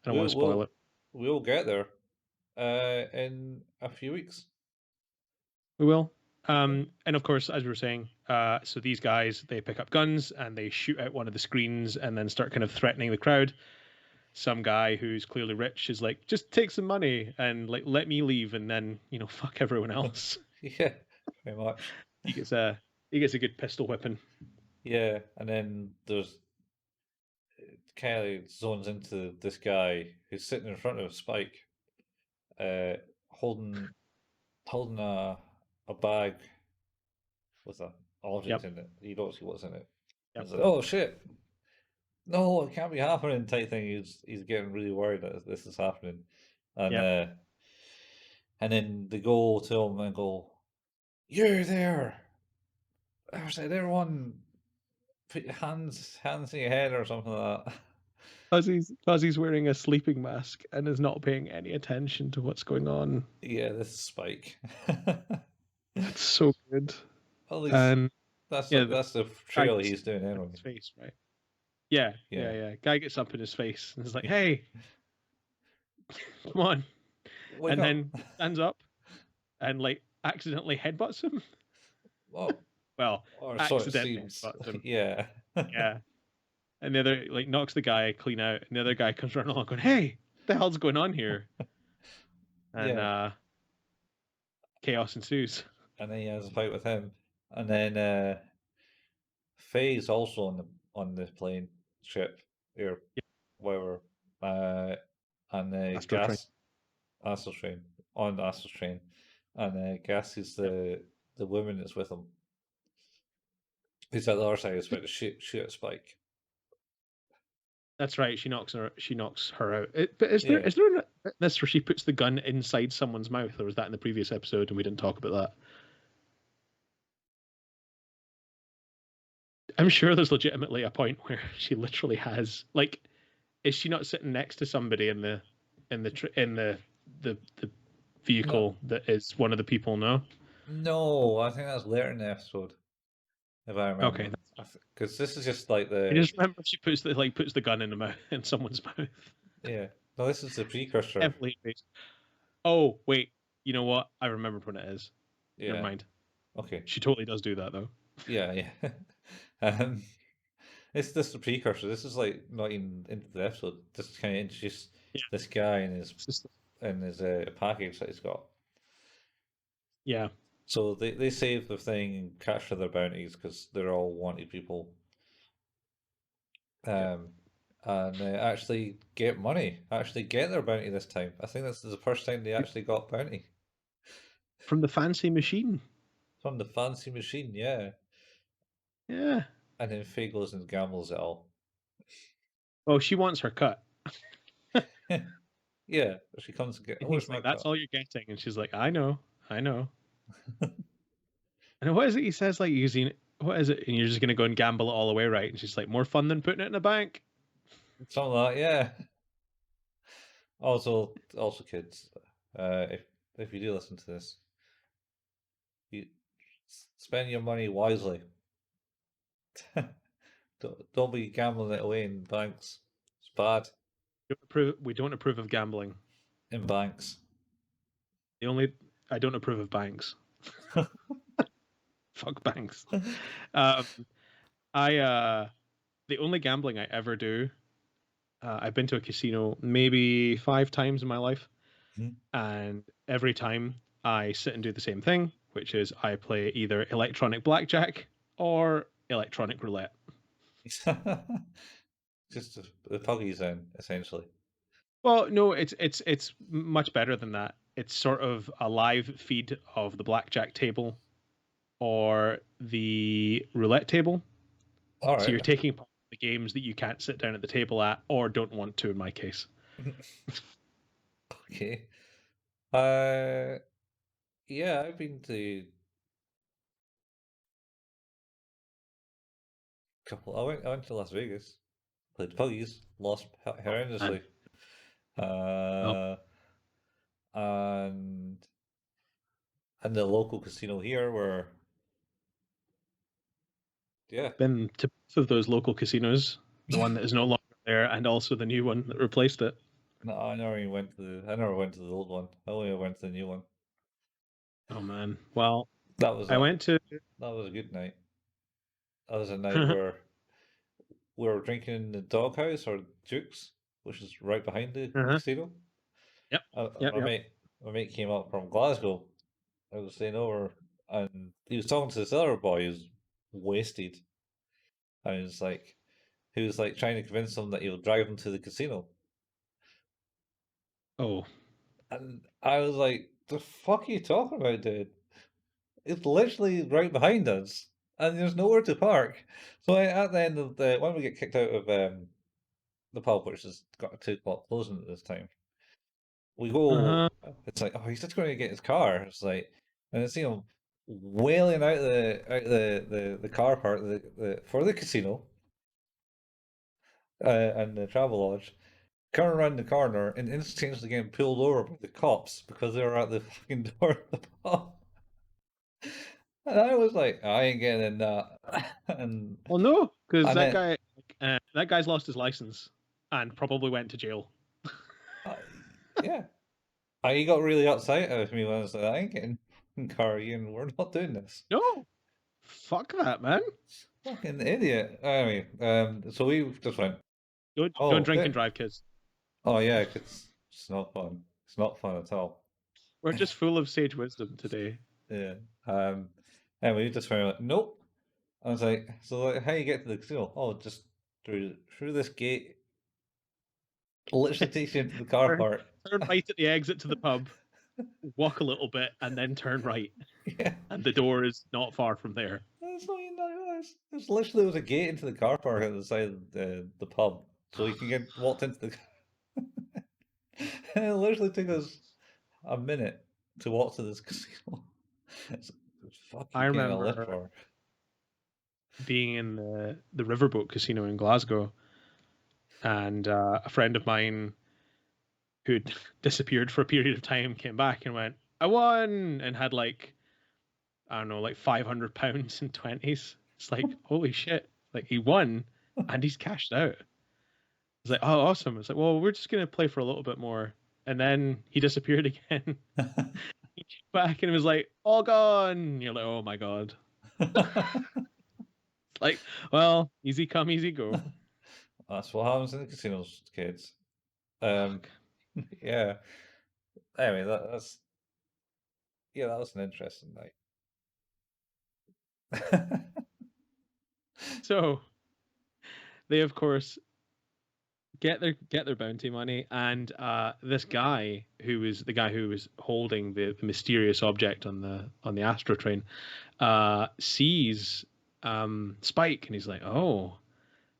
I don't want We'll to spoil we'll it. we'll get there. In a few weeks. We will. And of course, as we were saying, so these guys they pick up guns and they shoot out one of the screens and then start kind of threatening the crowd. Some guy who's clearly rich is like, just take some money and like let me leave, and then fuck everyone else. Yeah, very much. he gets a he gets a good pistol whipping. Yeah, and then there's Kelly zones into this guy who's sitting in front of Spike, uh, holding a bag with a object Yep, in it. You don't see what's in it. yep, It's like, oh shit, no, it can't be happening type thing. He's getting really worried that this is happening, and yep. uh, and then they go to him and go, "You're there." I said, "Everyone, put your hands in your head or something like that." Fuzzy's wearing a sleeping mask and is not paying any attention to what's going on. Yeah, this is Spike. It's so good. At least And that's yeah, that's the guy trail gets he's doing in anyway. his face, right? Yeah, yeah, Yeah. yeah. Guy gets up in his face and is like, "Hey, come on!" Wake And up. then stands up and like accidentally headbutts him. Oh, Well, or so it accidentally seems. headbutts him. Yeah. Yeah. And the other like knocks the guy clean out, and the other guy comes running along going, "Hey, what the hell's going on here?" And Yeah. chaos ensues. And then he has a fight with him. And then Faye's also on the plane ship or Yeah, whatever. Uh and Astro Train. Gas Astral Train on the Astral Train. And Gas is Yep. the woman that's with him. Who's at the other side is about to shoot at Spike. That's right. She knocks her out. But is there Yeah. is there this where she puts the gun inside someone's mouth, or was that in the previous episode and we didn't talk about that? I'm sure there's legitimately a point where she literally has like, is she not sitting next to somebody in the No, vehicle that is one of the people? No. no, I think that's later in the episode, if I Okay. remember. Because this is just like I just remember she puts the gun in the mouth in someone's mouth. yeah. No, this is the precursor. Heavily based. Oh wait, you know what? I remembered when it is. Never Yeah. mind. Okay. She totally does do that though. Yeah, yeah. um, it's this the precursor. This is like not even into the episode. Just kind of introduce Yeah. this guy It's just, and his package that he's got. yeah. So they save the thing and capture their bounties because they're all wanted people. Yep. Um, and actually get money. Actually get their bounty this time. I think this is the first time they actually got bounty From the fancy machine. from the fancy machine. Yeah. Yeah. And then Faye goes and gambles it all. Oh, she wants her cut. Yeah, she comes and get. And Where's he's my like, "That's cut? all you're getting." And she's like, "I know, I know." And what is it he says? Like using what is it? And you're just gonna go and gamble it all away, right? And she's like, "More fun than putting it in a bank." Something like that. Yeah. Also, kids, if you do listen to this, you spend your money wisely. Don't be gambling it away in banks. It's bad We don't approve of gambling. in banks. The only I don't approve of banks. Fuck banks. Um, I the only gambling I ever do. I've been to a casino maybe 5 times in my life, Mhm. and every time I sit and do the same thing, which is I play either electronic blackjack or electronic roulette. Just the puggies then, essentially. Well, no, it's much better than that. It's sort of a live feed of the blackjack table or the roulette table. All So you're right. taking part in the games that you can't sit down at the table at or don't want to, in my case. Okay. Uh, yeah, I've been to couple. I went to Las Vegas, played puggies, lost horrendously. Oh. And the local casino here where yeah. Been to both of those local casinos, the one that is no longer there, and also the new one that replaced it. No, I never even went to I never went to the old one. I only went to the new one. Oh man. Well, That was I a went to. that was a good night. That was a night where we were drinking in the doghouse or Duke's, which is right behind the Uh-huh. casino. Yep. Uh, Yep. my Yep. mate, my mate came up from Glasgow. I was staying over, and he was talking to this other boy who's wasted. And he was like trying to convince him that he'll drive him to the casino. Oh. And I was like, "The fuck are you talking about, dude? It's literally right behind us, and there's nowhere to park." So at the end of when we get kicked out of the pub, which has got a 2 o'clock closing at this time, we go. Uh-huh. It's like, oh, he's just going to get his car. It's like, and it's him wailing out the car park for the casino and the travel lodge, coming around the corner and instantaneously getting pulled over by the cops because they were at the fucking door of the pub. And I was like, I ain't getting in that. and Well, no, because and that then guy, that guy's lost his license and probably went to jail. uh, yeah, he got really upset with me when I was like, I ain't getting in car and we're not doing this. No, fuck that, man. Fucking idiot. Anyway, so we just went, Don't oh, drink and drive, kids. oh yeah, it's not fun. It's not fun at all. We're just full of sage wisdom today. Yeah. And we just went like, nope. I was like, so like, how you get to the casino? Oh, just through this gate. Literally takes you into the car Turn, park. turn right at the exit to the pub, walk a little bit, and then turn right. Yeah. And the door is not far from there. That's not even that. There's literally was a gate into the car park at the side of the pub, so you can get walked into the. And it literally took us a minute to walk to this casino. It's fuck I you getting a lift remember for. being in the Riverboat Casino in Glasgow, and a friend of mine who'd disappeared for a period of time came back and went, "I won," and had like, I don't know, like £500 in 20s. It's like, holy shit! Like he won, and he's cashed out. It's like, oh, awesome. It's like, well, we're just gonna play for a little bit more, and then he disappeared again. He came back and it was like, all gone. And you're like, oh my god. Like, well, easy come, easy go. That's what happens in the casinos, kids. Fuck. Yeah. Anyway, that was an interesting night. So they, of course, get their bounty money, and this guy who was the guy who was holding the mysterious object on the Astro train sees Spike, and he's like, oh,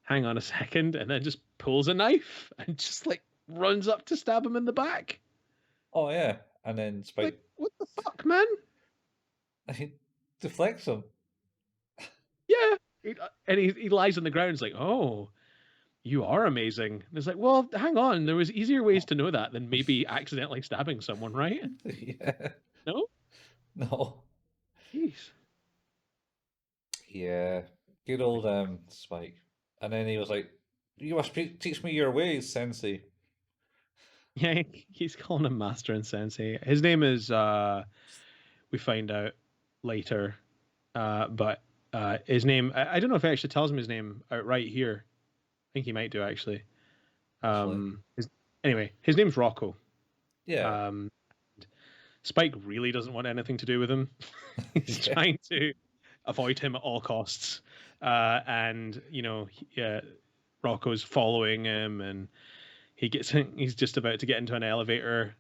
hang on a second, and then just pulls a knife and just like runs up to stab him in the back. Oh yeah, and then Spike Like, what the fuck, man? he deflects him. Yeah. And he lies on the ground. He's like, oh, you are amazing. And it's like, well, hang on. There was easier ways to know that than maybe accidentally stabbing someone, right? Yeah. No? No. Jeez. Yeah. Good old Spike. And then he was like, "You must teach me your ways, Sensei." Yeah, he's calling him Master and Sensei. His name is, we find out later, but his name, I don't know if he actually tells him his name outright here. I think he might do, actually. Actually. Anyway, his name's Rocco. Yeah. Spike really doesn't want anything to do with him. He's trying to avoid him at all costs. And, Rocco's following him, and he's just about to get into an elevator.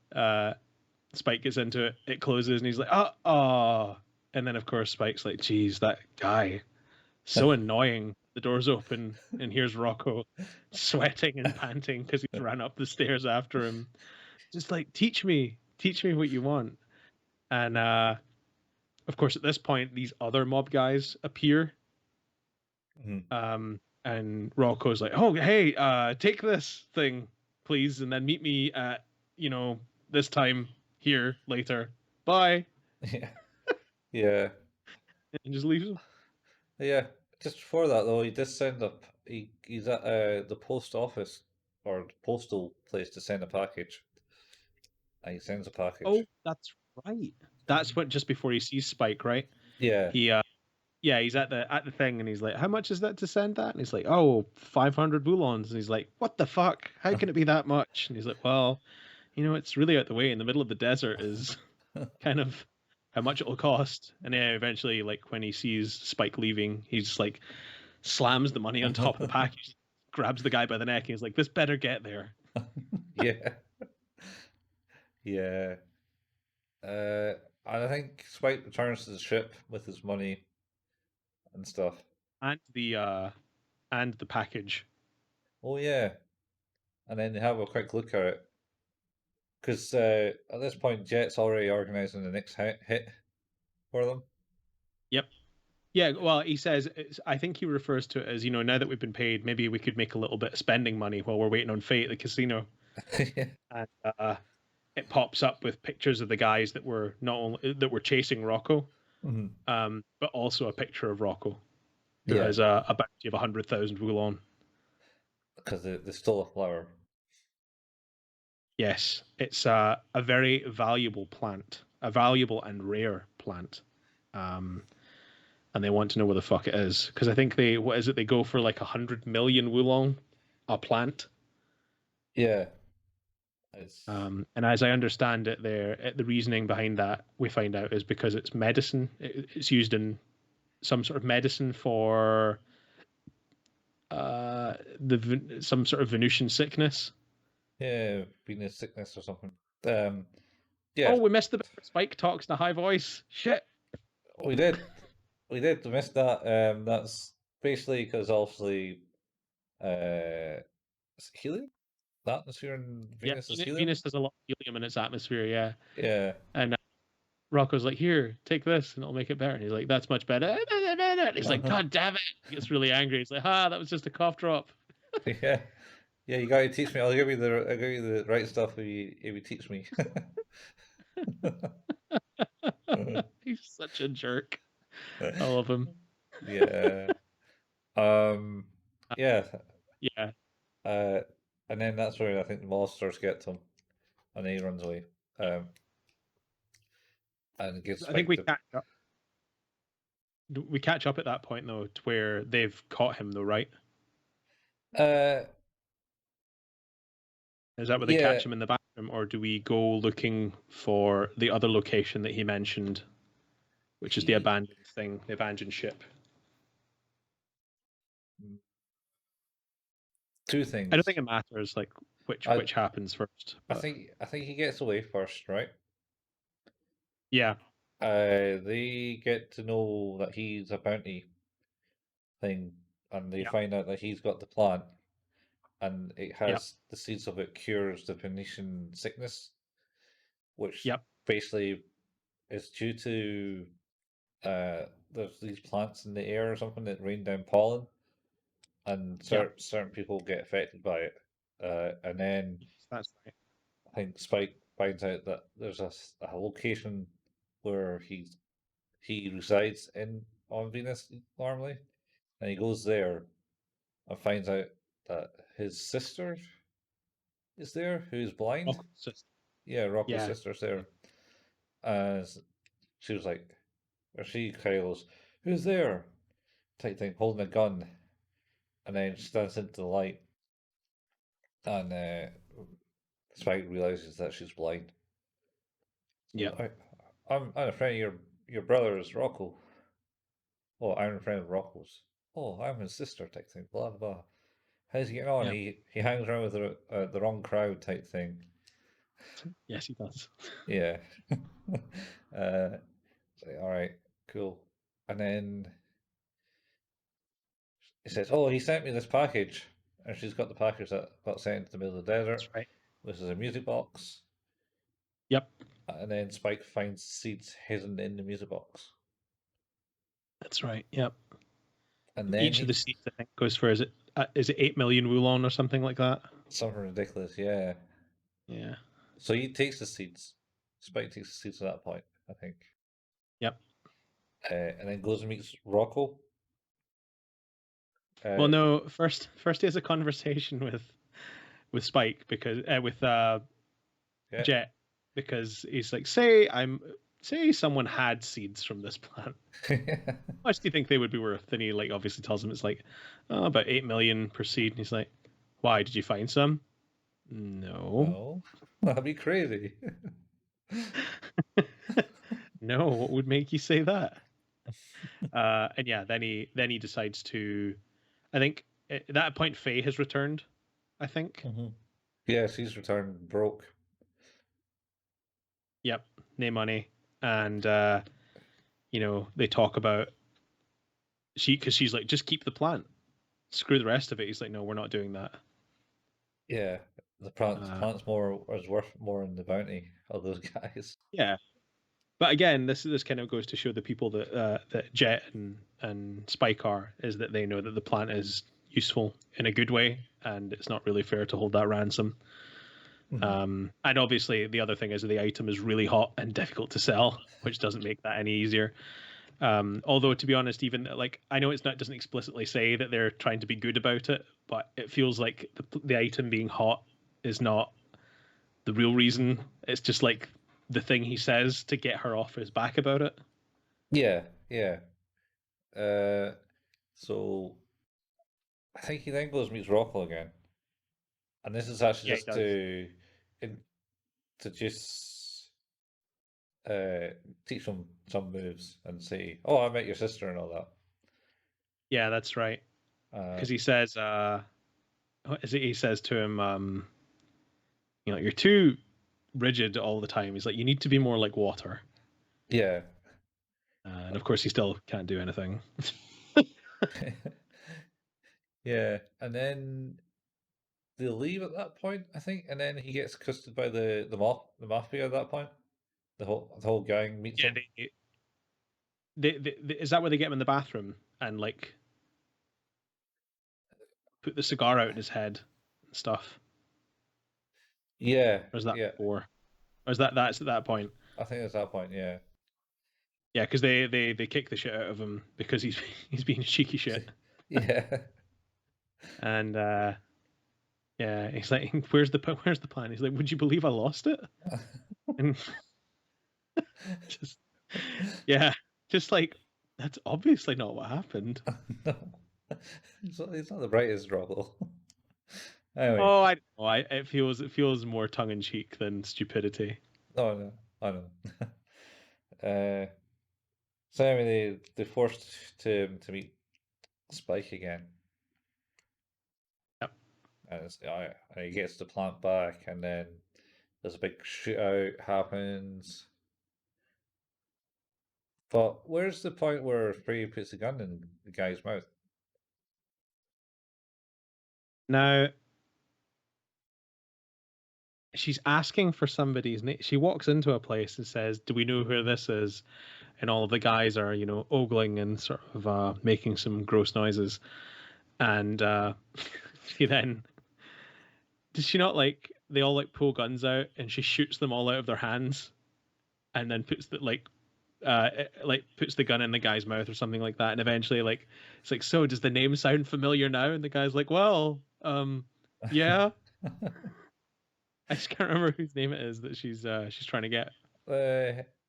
Spike gets into it, it closes, and he's like, oh. And then, of course, Spike's like, geez, that guy, so annoying. The door's open, and here's Rocco sweating and panting because he's ran up the stairs after him. Just like, teach me what you want. And of course, at this point, these other mob guys appear, And Rocco's like, "Oh, hey, take this thing, please, and then meet me at, this time here later. Bye." Yeah. Yeah. And just leaves him. Yeah. Just before that though, he did send up. He's at the post office or the postal place to send a package, and he sends a package. Oh, that's right. That's what just before he sees Spike, right? Yeah. He yeah, he's at the thing and he's like, "How much is that to send that?" And he's like, "Oh, 500 Woolongs." And he's like, "What the fuck? How can it be that much?" And he's like, "Well, it's really out the way in the middle of the desert is kind of how much it'll cost." And then eventually, like when he sees Spike leaving, he's like slams the money on top of the package, grabs the guy by the neck, and he's like, "This better get there." Yeah. Yeah. And I think Spike returns to the ship with his money and stuff. And the package. Oh yeah. And then they have a quick look at it. Because at this point, Jet's already organising the next hit for them. Yep. Yeah, well, he says, I think he refers to it as, now that we've been paid, maybe we could make a little bit of spending money while we're waiting on Faye at the casino. Yeah. And it pops up with pictures of the guys that were not only that were chasing Rocco, but also a picture of Rocco, who Yeah. has a bounty of 100,000 Woolong. Because they stole a flower. Yes, it's a very valuable plant, a valuable and rare plant. And they want to know where the fuck it is. Because I think they go for like 100 million Woolong a plant. Yeah. And as I understand it, the reasoning behind that we find out is because it's medicine. It's used in some sort of medicine for some sort of Venusian sickness. Yeah, Venus sickness or something. Oh, Yeah, we missed the bit where Spike talks in a high voice. Shit. we did. We did. We missed that. That's basically because obviously, is it helium? The atmosphere in Yeah, Venus is helium. Venus has a lot of helium in its atmosphere. Yeah, Yeah. and Rocco's like, "Here, take this, and it'll make it better." And he's like, "That's much better." And he's like, "God damn it!" He gets really angry. He's like, that was just a cough drop." Yeah. Yeah, you gotta teach me. I'll give you the right stuff if you teach me. He's such a jerk. I love him. Yeah. Um. Yeah. Yeah, Uh. And then that's where I think the monsters get to him, and then he runs away. And gives I think Spike the. we catch up at that point though, to where they've caught him though, right? Uh. Is that where they Yeah. catch him in the bathroom, or do we go looking for the other location that he mentioned, which is the He. abandoned ship? Two I don't things. think it matters, like I. which happens first, but I think he gets away first, right? yeah, They get to know that he's a bounty thing, and they yeah, find out that he's got the plant, and it yeah, has the seeds of it cures the Venetian sickness, which yep, basically is due to there's these plants in the air or something that rain down pollen, and yep. certain people get affected by it. And then That's right. I think Spike finds out that there's a location where he resides in on Venus normally, and he goes there and finds out that his sister is there, who's blind. Rocco's sister. Yeah, Rocco's Yeah, sister's there. And she was like, or she kind of goes, "Who's there?" Type thing, holding a gun, and then she stands into the light, and Spike realizes that she's blind. yeah, So I'm a friend of your brother's Rocco. Oh, I'm a friend of Rocco's. Oh, I'm his sister. Type thing. Blah blah. How's he getting on? yeah. He hangs around with the wrong crowd. Type thing. Yes, he does. Yeah. uh, all right, cool. And then he says, "Oh, he sent me this package," and she's got the package that got sent into the middle of the That's desert. right. This is a music box, Yep, and then Spike finds seeds hidden in the music box. that's right. Yep. And then each of the seeds, I think, goes for is it 8 million Woolong or something like that? Something ridiculous, yeah. Yeah. So he takes the seeds. Spike takes the seeds at that point, I think. Yep. And then goes and meets Rocco. Well, no. First he has a conversation with Spike because with Jet, because he's like, say someone had seeds from this plant. How much do you think they would be worth? And he like obviously tells him it's like about 8 million per seed. And he's like, why? Did you find some? No. That'd be crazy. No, what would make you say that? And yeah, then he decides to. I think at that point Faye has returned. I think. Mm-hmm. Yes, he's returned broke. Yep, no money, and they talk about because she's like, just keep the plant, screw the rest of it. He's like, no, we're not doing that. Yeah, the plant's more is worth more in the bounty of those guys. Yeah, but again, this kind of goes to show the people that Jet and Spike are is that they know that the plant is useful in a good way, and it's not really fair to hold that ransom. Mm-hmm. And obviously, the other thing is that the item is really hot and difficult to sell, which doesn't make that any easier. Although, to be honest, even like I know it doesn't explicitly say that they're trying to be good about it, but it feels like the item being hot is not the real reason. It's just like the thing he says to get her off his back about it. Yeah. So I think he then goes and meets Rocco again, and this is actually just to just teach him some moves and say, "Oh, I met your sister" and all that. Yeah, that's right. Because he says, he says to him, you're too rigid all the time. He's like, you need to be more like water. Yeah. And of course, he still can't do anything. Yeah, and then they leave at that point, I think, and then he gets accosted by the mafia at that point. The whole gang meets him. Is that where they get him in the bathroom and like put the cigar out in his head and stuff? Yeah. Or is that before? Or is that's at that point? I think it's that point, yeah. Yeah, because they kick the shit out of him because he's being cheeky shit. Yeah. And yeah, he's like, where's the plan? He's like, would you believe I lost it? And just like that's obviously not what happened. No. He's not the brightest Rocco. Anyway. Oh, it feels more tongue in cheek than stupidity. Oh no, I know. So anyway, they forced to meet Spike again. Yep. And he gets the plant back, and then there's a big shootout happens. But where's the point where Frey puts a gun in the guy's mouth? Now, she's asking for somebody's name. She walks into a place and says, "Do we know who this is?" And all of the guys are, ogling and sort of making some gross noises. And she then does she not like they all like pull guns out and she shoots them all out of their hands, and then puts puts the gun in the guy's mouth or something like that. And eventually, like it's like, so does the name sound familiar now? And the guy's like, well, yeah. I just can't remember whose name it is that she's trying to get.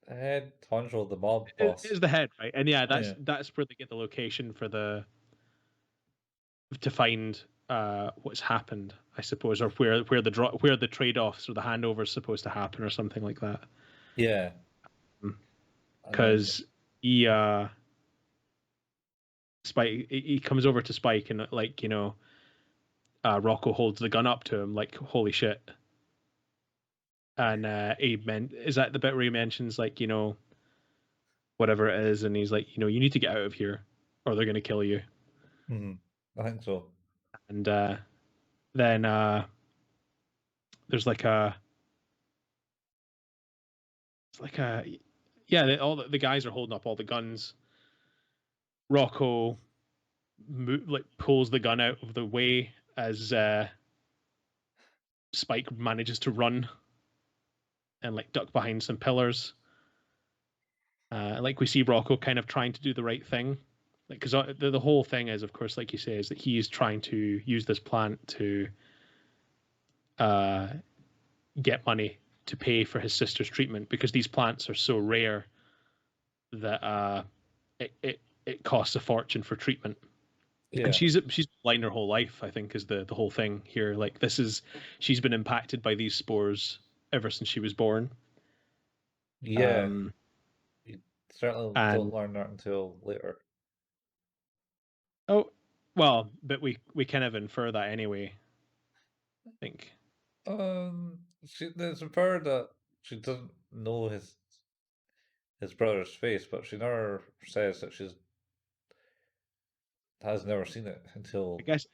Head honcho, the mob boss. It is the head, right? And yeah, that's where they get the location for to find what's happened, I suppose, or where the trade-offs or the handover is supposed to happen, or something like that. Yeah, because Spike he comes over to Spike and like Rocco holds the gun up to him like holy shit. And is that the bit where he mentions like whatever it is, and he's like you need to get out of here or they're gonna kill you. I think so. And then there's like all the guys are holding up all the guns. Rocco pulls the gun out of the way as Spike manages to run and like duck behind some pillars. Like we see Rocco kind of trying to do the right thing, like because the whole thing is, of course, like you say, is that he's trying to use this plant to get money to pay for his sister's treatment, because these plants are so rare that it costs a fortune for treatment. Yeah. And she's blind her whole life, I think, is the whole thing here. Like she's been impacted by these spores ever since she was born. Yeah. You certainly don't And learn that until later. oh, well, but we kind of infer that anyway, I think. There's a part that she doesn't know his brother's face, but she never says that she's has never seen it until I guess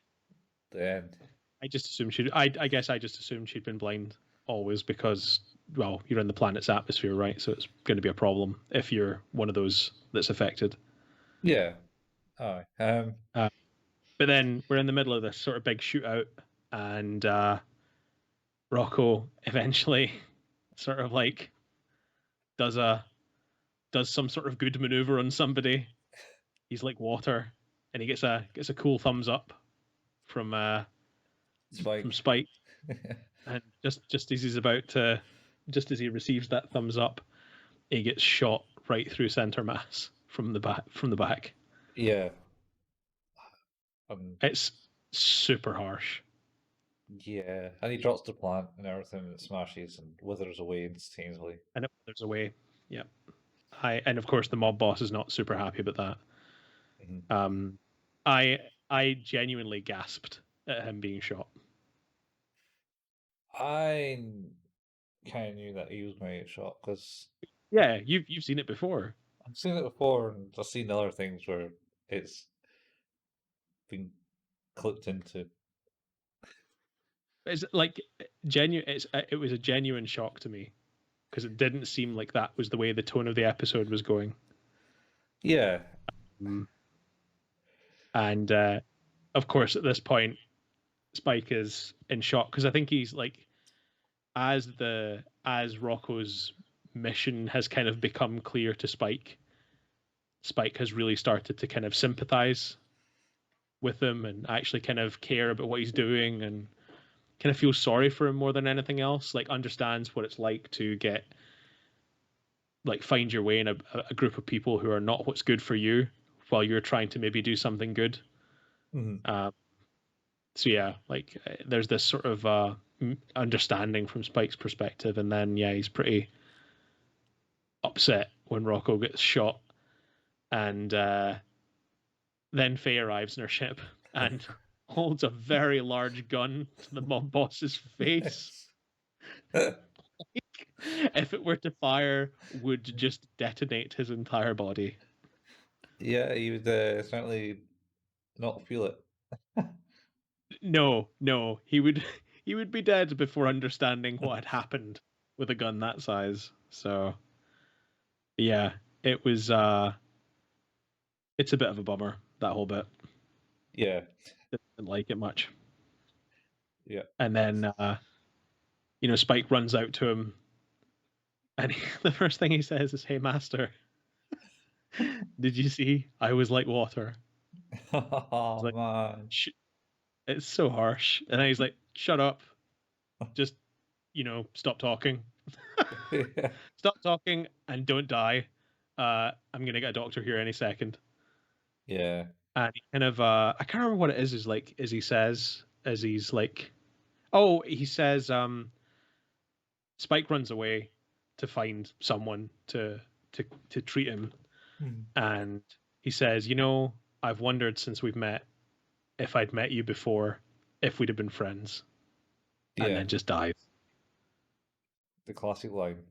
the end. I just assumed she. I guess I just assumed she'd been blind always because, well, you're in the planet's atmosphere, right? So it's going to be a problem if you're one of those that's affected. Yeah. Aye. But then we're in the middle of this sort of big shootout, and Rocco eventually sort of like does some sort of good maneuver on somebody. He's like water, and he gets a cool thumbs up from Spike. Spike. And just as as he receives that thumbs up, he gets shot right through center mass from the back. Yeah. It's super harsh. Yeah, and he drops the plant and everything, and it smashes and withers away instantaneously. And it withers away. Yeah. And of course the mob boss is not super happy about that. Mhm. I genuinely gasped at him being shot. I kind of knew that he was going to get shot because Yeah, you've seen it before. I've seen it before, and I've seen other things where it's been clipped into. It's like genuine. It was a genuine shock to me because it didn't seem like that was the way the tone of the episode was going. Yeah. And of course, at this point, Spike is in shock because I think he's like, as Rocco's mission has kind of become clear to Spike, Spike has really started to kind of sympathize with him and actually kind of care about what he's doing and kind of feel sorry for him more than anything else. Like understands what it's like to get like find your way in a group of people who are not what's good for you while you're trying to maybe do something good. Mm-hmm. So yeah, like there's this sort of understanding from Spike's perspective, and then yeah, he's pretty upset when Rocco gets shot, and then Faye arrives in her ship and holds a very large gun to the mob boss's face. If it were to fire, would just detonate his entire body. Yeah, he would certainly not feel it. No, he would he would be dead before understanding what had happened with a gun that size. So yeah, it was it's a bit of a bummer, that whole bit. Yeah. Didn't like it much. Yeah. And then Spike runs out to him, and the first thing he says is, "Hey, master, did you see? I was like water." Oh Like, man. it's so harsh. And then he's like, "Shut up, just stop talking, Yeah. stop talking, and don't die. I'm gonna get a doctor here any second." Yeah. And he kind of I can't remember what it is like as he says, as he's like, oh, he says Spike runs away to find someone to treat him, Hmm. and he says, I've wondered since we've met if I'd met you before, if we'd have been friends, and Yeah. then just dies. The classic line.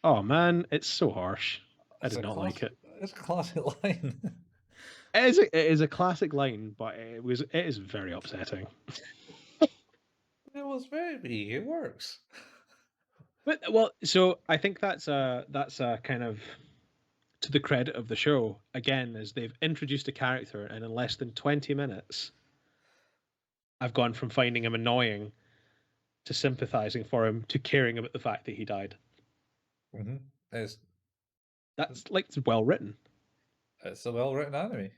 Oh man, it's so harsh. I It's did a not like classic. it. It's a classic line. It is a classic line, but it is very upsetting. It was very. It works. But well, so I think that's a kind of to the credit of the show, again, is they've introduced a character, and in less than 20 minutes, I've gone from finding him annoying to sympathizing for him to caring about the fact that he died. Mm-hmm. That's like well written. It's a well written anime.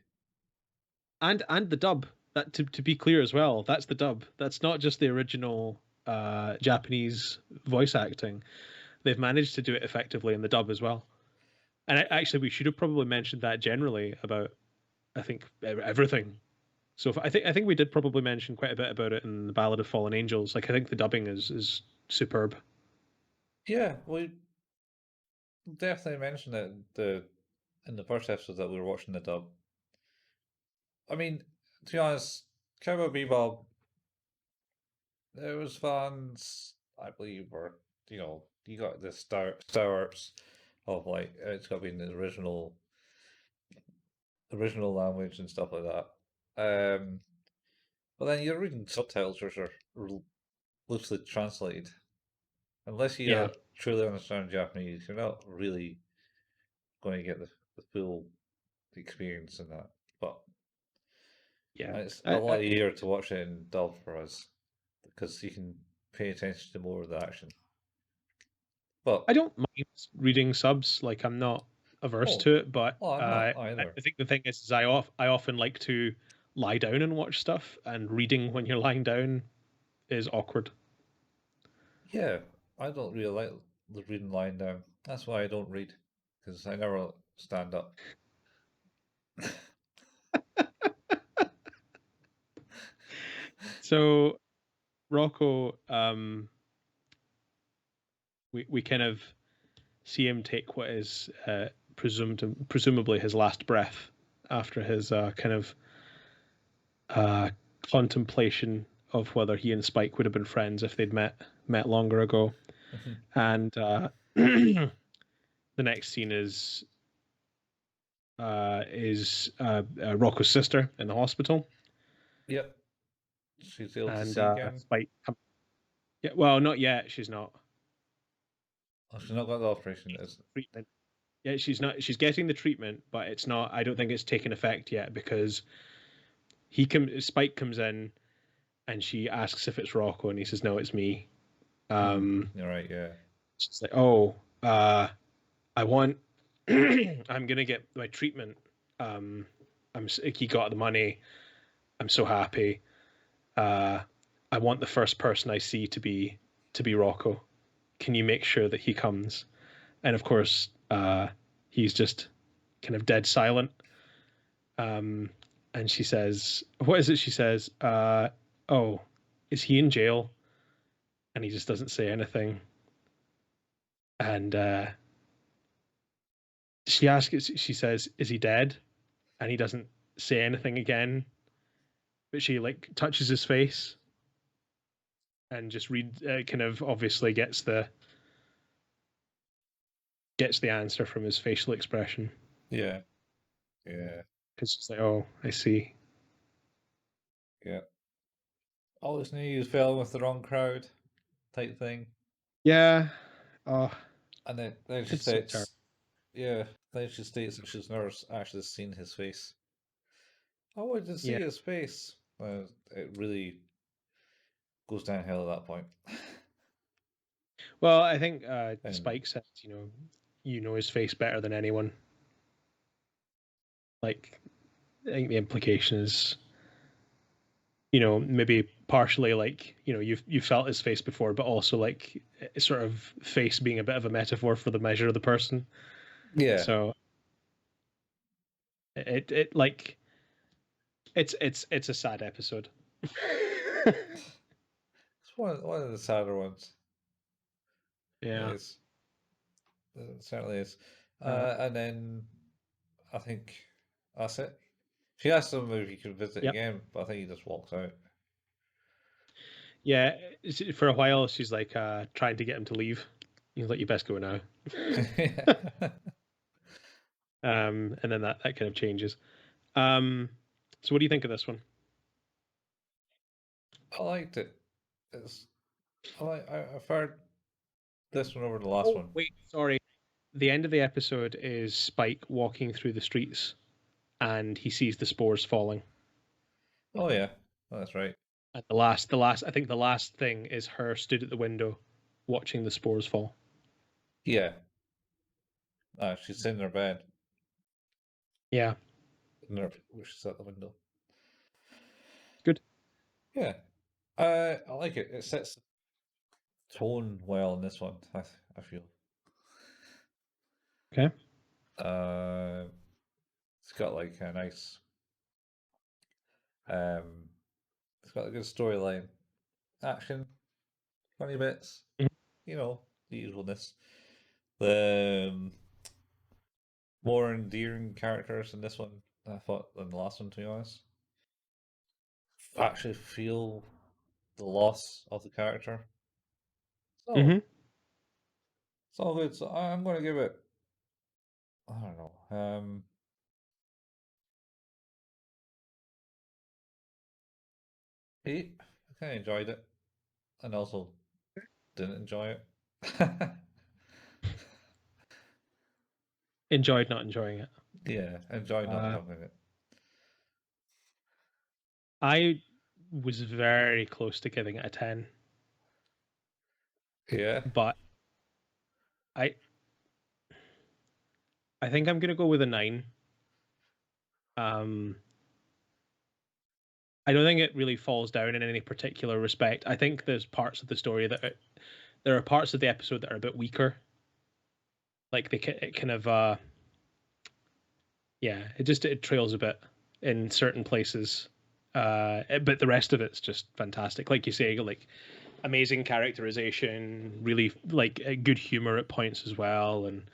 And the dub. That to be clear as well, that's the dub. That's not just the original Japanese voice acting. They've managed to do it effectively in the dub as well. And actually, we should have probably mentioned that generally about, I think, everything. So I think we did probably mention quite a bit about it in the Ballad of Fallen Angels. Like I think the dubbing is superb. Yeah, we definitely mentioned it in the first episode that we were watching the dub. I mean, to be honest, Cowboy Bebop, there was fans, I believe, were you got the starts of like it's got to be in the original language and stuff like that. But then you're reading subtitles which are loosely translated. Unless you Yeah, truly understand Japanese, you're not really going to get the full experience in that. But yeah. it's a lot easier to watch it in dub for us because you can pay attention to more of the action. But I don't mind reading subs. Like I'm not averse to it, but I'm not either. I think the thing is I often like to lie down and watch stuff, and reading when you're lying down is awkward. Yeah, I don't really like the reading lying down. That's why I don't read because I never stand up. So Rocco, we kind of see him take what is presumably his last breath after his kind of contemplation of whether he and Spike would have been friends if they'd met longer ago. And the next scene is Rocco's sister in the hospital. Yep, she's able to And see again. Spike. Yeah, well, not yet. She's not. Oh, she's not got the operation. Treatment. Yeah, she's not. She's getting the treatment, but it's not. I don't think it's taken effect yet because Spike comes in, and she asks if it's Rocco, and he says no, it's me. You're right. Yeah. She's like, oh, I want. I'm gonna get my treatment. He got the money. I'm so happy. I want the first person I see to be Rocco. Can you make sure that he comes? And of course, he's just kind of dead silent. And she says, "What is it?" She says, "Oh, is he in jail?" And he just doesn't say anything. And she asks, she says, "Is he dead?" And he doesn't say anything again. But she like touches his face and just kind of obviously gets the answer from his facial expression. Yeah. Yeah. Because she's like, "Oh, I see." Yeah. Always knew you fell with the wrong crowd, type thing. Yeah. Oh. And then she states, so yeah. Then she states that she's never actually seen his face. I wanted to see his face. It really goes downhill at that point. Well, I think Spike says, you know his face better than anyone. Like, I think the implication is, maybe partially like, you've felt his face before, but also like sort of face being a bit of a metaphor for the measure of the person. Yeah. So it like it's a sad episode. It's one of the sadder ones. Yeah. It is. It certainly is. And then I think that's it. She asked him if he could visit again, but I think he just walks out. Yeah, for a while she's like trying to get him to leave. He's like, "You best go now." And then that kind of changes. So what do you think of this one? I liked it. I've heard this one over the last one. Wait, sorry. the end of the episode is Spike walking through the streets, and he sees the spores falling. Oh yeah, that's right. And I think the last thing is her stood at the window, watching the spores fall. Yeah. She's in her bed. Yeah. She's at the window. Good. Yeah. I like it. It sets the tone well in this one, I feel. Okay. It's got like a nice it's got a good storyline. Action, funny bits, Mhm. you know, the usualness. The more endearing characters in this one, I thought, than the last one, to be honest. I actually feel the loss of the character. So Mhm. it's all good. So I'm going to give it, I don't know, 8. I kind of enjoyed it, and also didn't enjoy it. Enjoyed not enjoying it. Yeah, enjoyed not Uh, having it. I was very close to giving it a 10, Yeah. but I I think I'm gonna go with a 9. Um, I don't think it really falls down in any particular respect. I think there's parts of the story there are parts of the episode that are a bit weaker. Like it kind of yeah, it trails a bit in certain places. But the rest of it's just fantastic. Like you say, like amazing characterization, really like good humor at points as well, and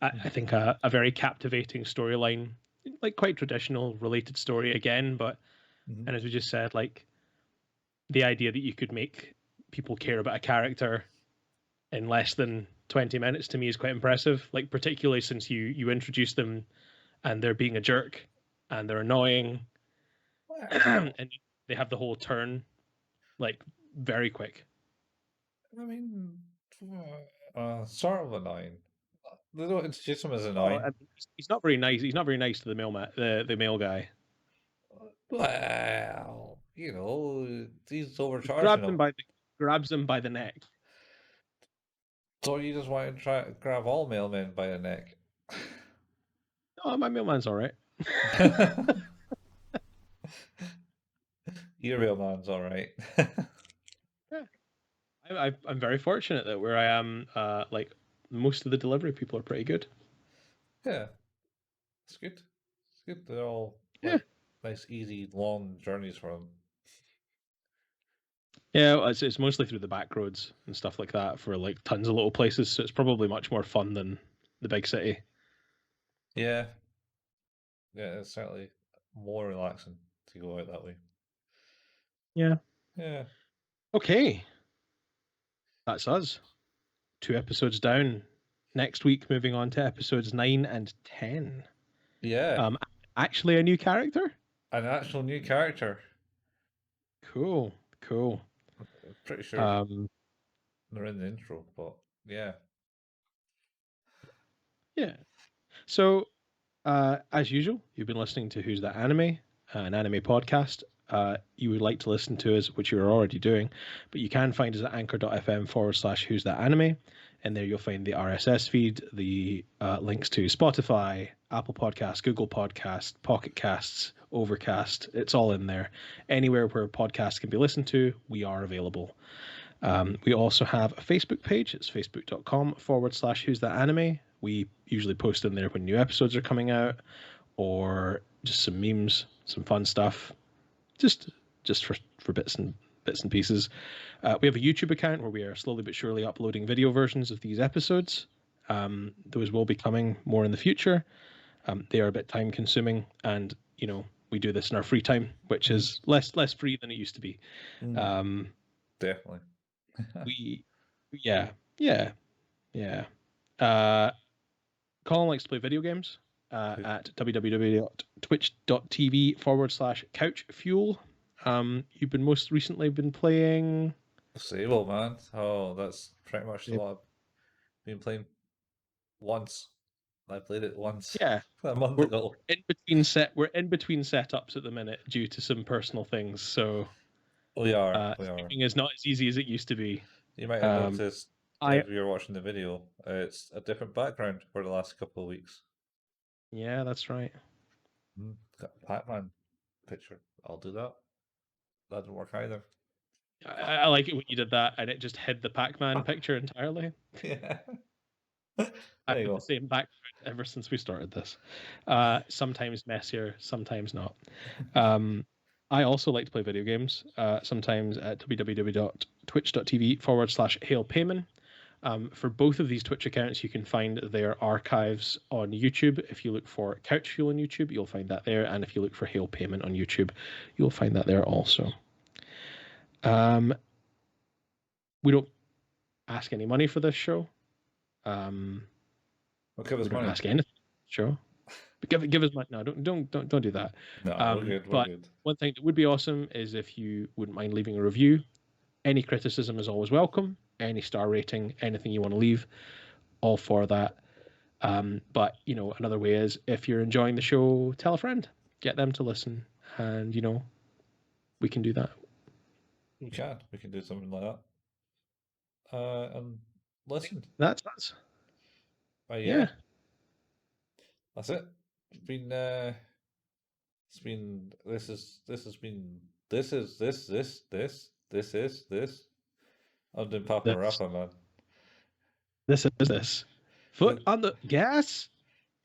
I think a very captivating storyline, like quite traditional related story again, but Mm-hmm. and as we just said, like the idea that you could make people care about a character in less than 20 minutes to me is quite impressive. Like particularly since you introduce them and they're being a jerk and they're annoying Well, and they have the whole turn like very quick. I mean, sort of annoying. They don't introduce him as Oh, annoying. I mean, he's not very nice. He's not very nice to the male guy. Well, you know, he's He overcharging him. grabs him by the neck. So you just want to try to grab all mailmen by the neck. Oh, my mailman's all right. Your mailman's all right. Yeah, I'm very fortunate that where I am, like most of the delivery people are pretty good. Yeah, it's good. It's good. They're all Yeah, like nice, easy, long journeys for them. yeah. It's mostly through the back roads and stuff like that for like tons of little places. So it's probably much more fun than the big city. Yeah, yeah, it's certainly more relaxing to go out that way. Yeah. Yeah, Okay, that's us. 2 episodes down. Next week, moving on to episodes 9 and 10. yeah, Actually, a new character. an actual new character. Cool, cool. I'm pretty sure Um, they're in the intro, but yeah. yeah. So, as usual, you've been listening to Who's That Anime, an anime podcast. You would like to listen to us, which you're already doing, but you can find us at anchor.fm// Who's That Anime. And there you'll find the RSS feed, the links to Spotify, Apple Podcasts, Google Podcasts, Pocket Casts, Overcast. It's all in there. Anywhere where podcasts can be listened to, we are available. We also have a Facebook page. It's facebook.com// Who's That Anime. We usually post in there when new episodes are coming out, or just some memes, some fun stuff, just for bits and pieces. We have a YouTube account where we are slowly but surely uploading video versions of these episodes. Those will be coming more in the future. They are a bit time consuming, and we do this in our free time, which is less free than it used to be. Um, Definitely. we yeah yeah yeah uh Colin likes to play video games at www.twitch.tv/couchfuel. You've been most recently been playing Sable, man. Oh, that's pretty much Yeah. what I've been playing once. I played it once. Yeah, a month ago. We're in between setups at the minute due to some personal things. So we are. streaming is not as easy as it used to be. You might have noticed if you're watching the video, it's a different background for the last couple of weeks. Yeah, that's right. Got a Pac-Man picture. I'll do that. That didn't work either. I like it when you did that and it just hid the Pac-Man picture entirely. Yeah. I've had the same background ever since we started this. Sometimes messier, sometimes not. I also like to play video games, sometimes at www.twitch.tv/HailPayman. For both of these Twitch accounts, you can find their archives on YouTube. If you look for Couch Fuel on YouTube, you'll find that there. And if you look for Hail Payment on YouTube, you'll find that there also. We don't ask any money for this show. Well, give us we don't money. ask anything. Sure. But give us money. No, don't do that. No, we're good. But one thing that would be awesome is if you wouldn't mind leaving a review. Any criticism is always welcome. Any star rating, anything you want to leave, all for that. But another way is if you're enjoying the show, tell a friend, get them to listen, and we can do that. We can do something like that. And listen. That's yeah. That's it. This is I'm doing partn'r, man. This is this. Foot on the gas.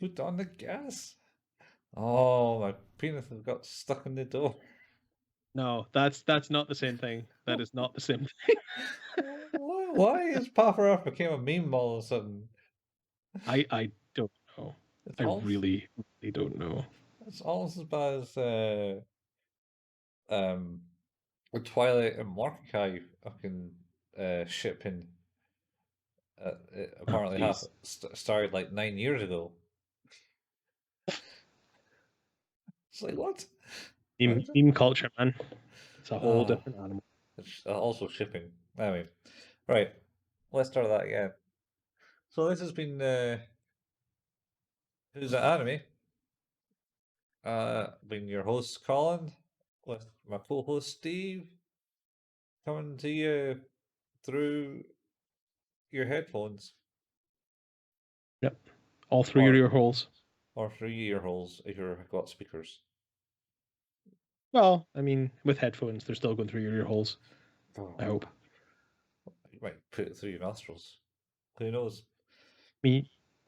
Foot on the gas. Oh, my penis has got stuck in the door. No, that's not the same thing. That is not the same thing. Why is partn'r became a meme all of a sudden? I don't know. I really don't know. It's almost as bad as the Twilight and Mordecai fucking shipping. It apparently started like 9 years ago. It's like, what? Meme culture, man. It's a whole different animal. It's also shipping. Anyway, right. Let's start that again. So this has been Who's That Anime? Been your host Colin with my co-host Steve, coming to you through your headphones. Yep. All through your ear holes. Or through your ear holes if you've got speakers. Well, I mean, with headphones, they're still going through your ear holes. I hope. You might put it through your nostrils. Who knows?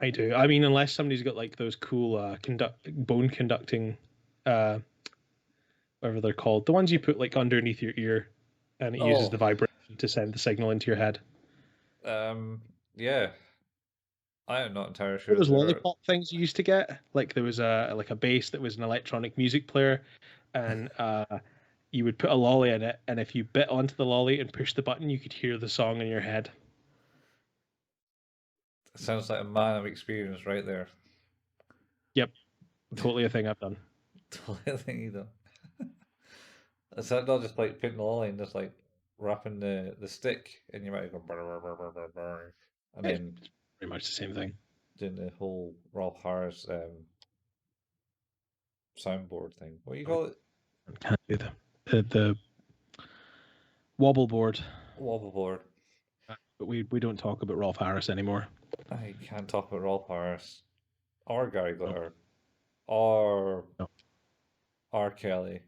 I do. I mean, unless somebody's got like those cool bone conducting, whatever they're called, the ones you put like underneath your ear, and it uses the vibration to send the signal into your head. Yeah. I am not entirely sure. Those lollipop things you used to get, like there was a bass that was an electronic music player, and you would put a lolly in it, and if you bit onto the lolly and push the button, you could hear the song in your head. Sounds like a man of experience right there. Yep. Totally a thing I've done. Totally a thing you've done. Is that not just like putting the lolly and just like wrapping the stick and you might go burr, and then it's pretty much the same thing. Doing the whole Rolf Harris soundboard thing. What do you call it? Can't do the wobble board. Wobble board. But we don't talk about Rolf Harris anymore. I can't talk about Rolf Harris or Gary Glitter or R. Kelly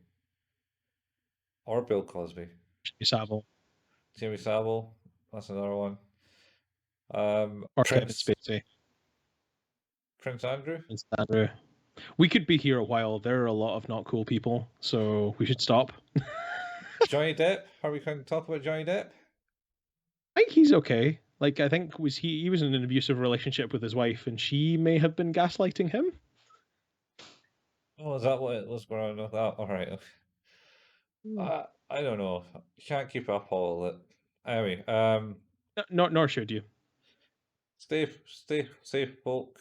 or Bill Cosby. Jimmy Savile. That's another one. Or Kevin Spacey. Prince Andrew. We could be here a while. There are a lot of not cool people, so we should stop. Johnny Depp. Are we going to talk about Johnny Depp? I think he's okay. Like, I think he was in an abusive relationship with his wife, and she may have been gaslighting him. Oh, is that what it was going on with that? All right. I don't know. You can't keep up all of it. Anyway, nor should you. Stay safe, folk.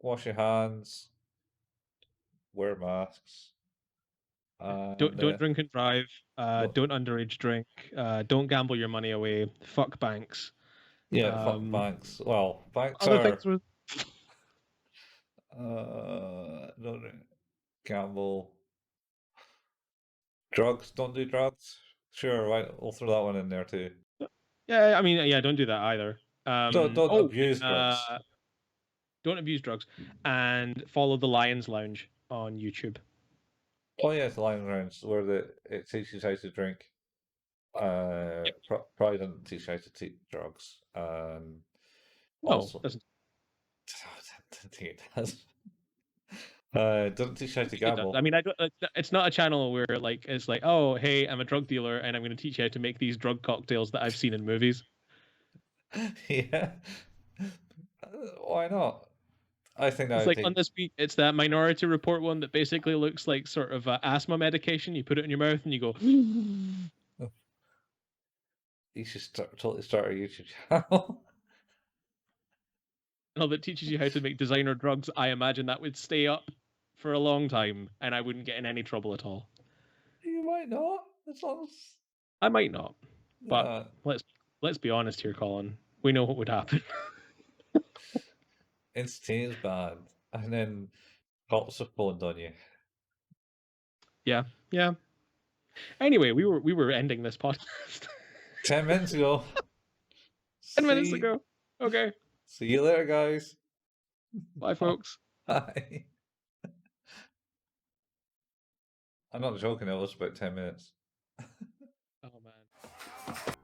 Wash your hands. Wear masks. Don't drink and drive. Don't underage drink. Don't gamble your money away. Fuck banks. Yeah, fuck banks. Well, banks other are... things No, gamble. Drugs, don't do drugs. Sure, right. We'll throw that one in there too. Yeah, I mean, yeah, don't do that either. Don't abuse drugs. Don't abuse drugs, and follow the Lions Lounge on YouTube. Oh yeah, it's the Lion Rounds where it teaches how to drink. Probably doesn't teach how to teach drugs. No, Also, doesn't. I don't think it does. Doesn't teach how to It does. gamble. I mean, it's not a channel where like it's like, oh, hey, I'm a drug dealer, and I'm going to teach you how to make these drug cocktails that I've seen in movies. Yeah. Why not? I think that It's would like on this week, it's that Minority Report one that basically looks like sort of asthma medication. You put it in your mouth and you go. You should totally start a YouTube channel. Well, that teaches you how to make designer drugs. I imagine that would stay up for a long time, and I wouldn't get in any trouble at all. You might not. As long as I might not, but let's be honest here, Colin. We know what would happen. instantaneous bad, and then cops have phoned on you. Yeah. Anyway, we were ending this podcast 10 minutes ago. 10 minutes ago. Okay. See you later, guys. Bye, folks. Bye. I'm not joking, it was about 10 minutes. Oh, man.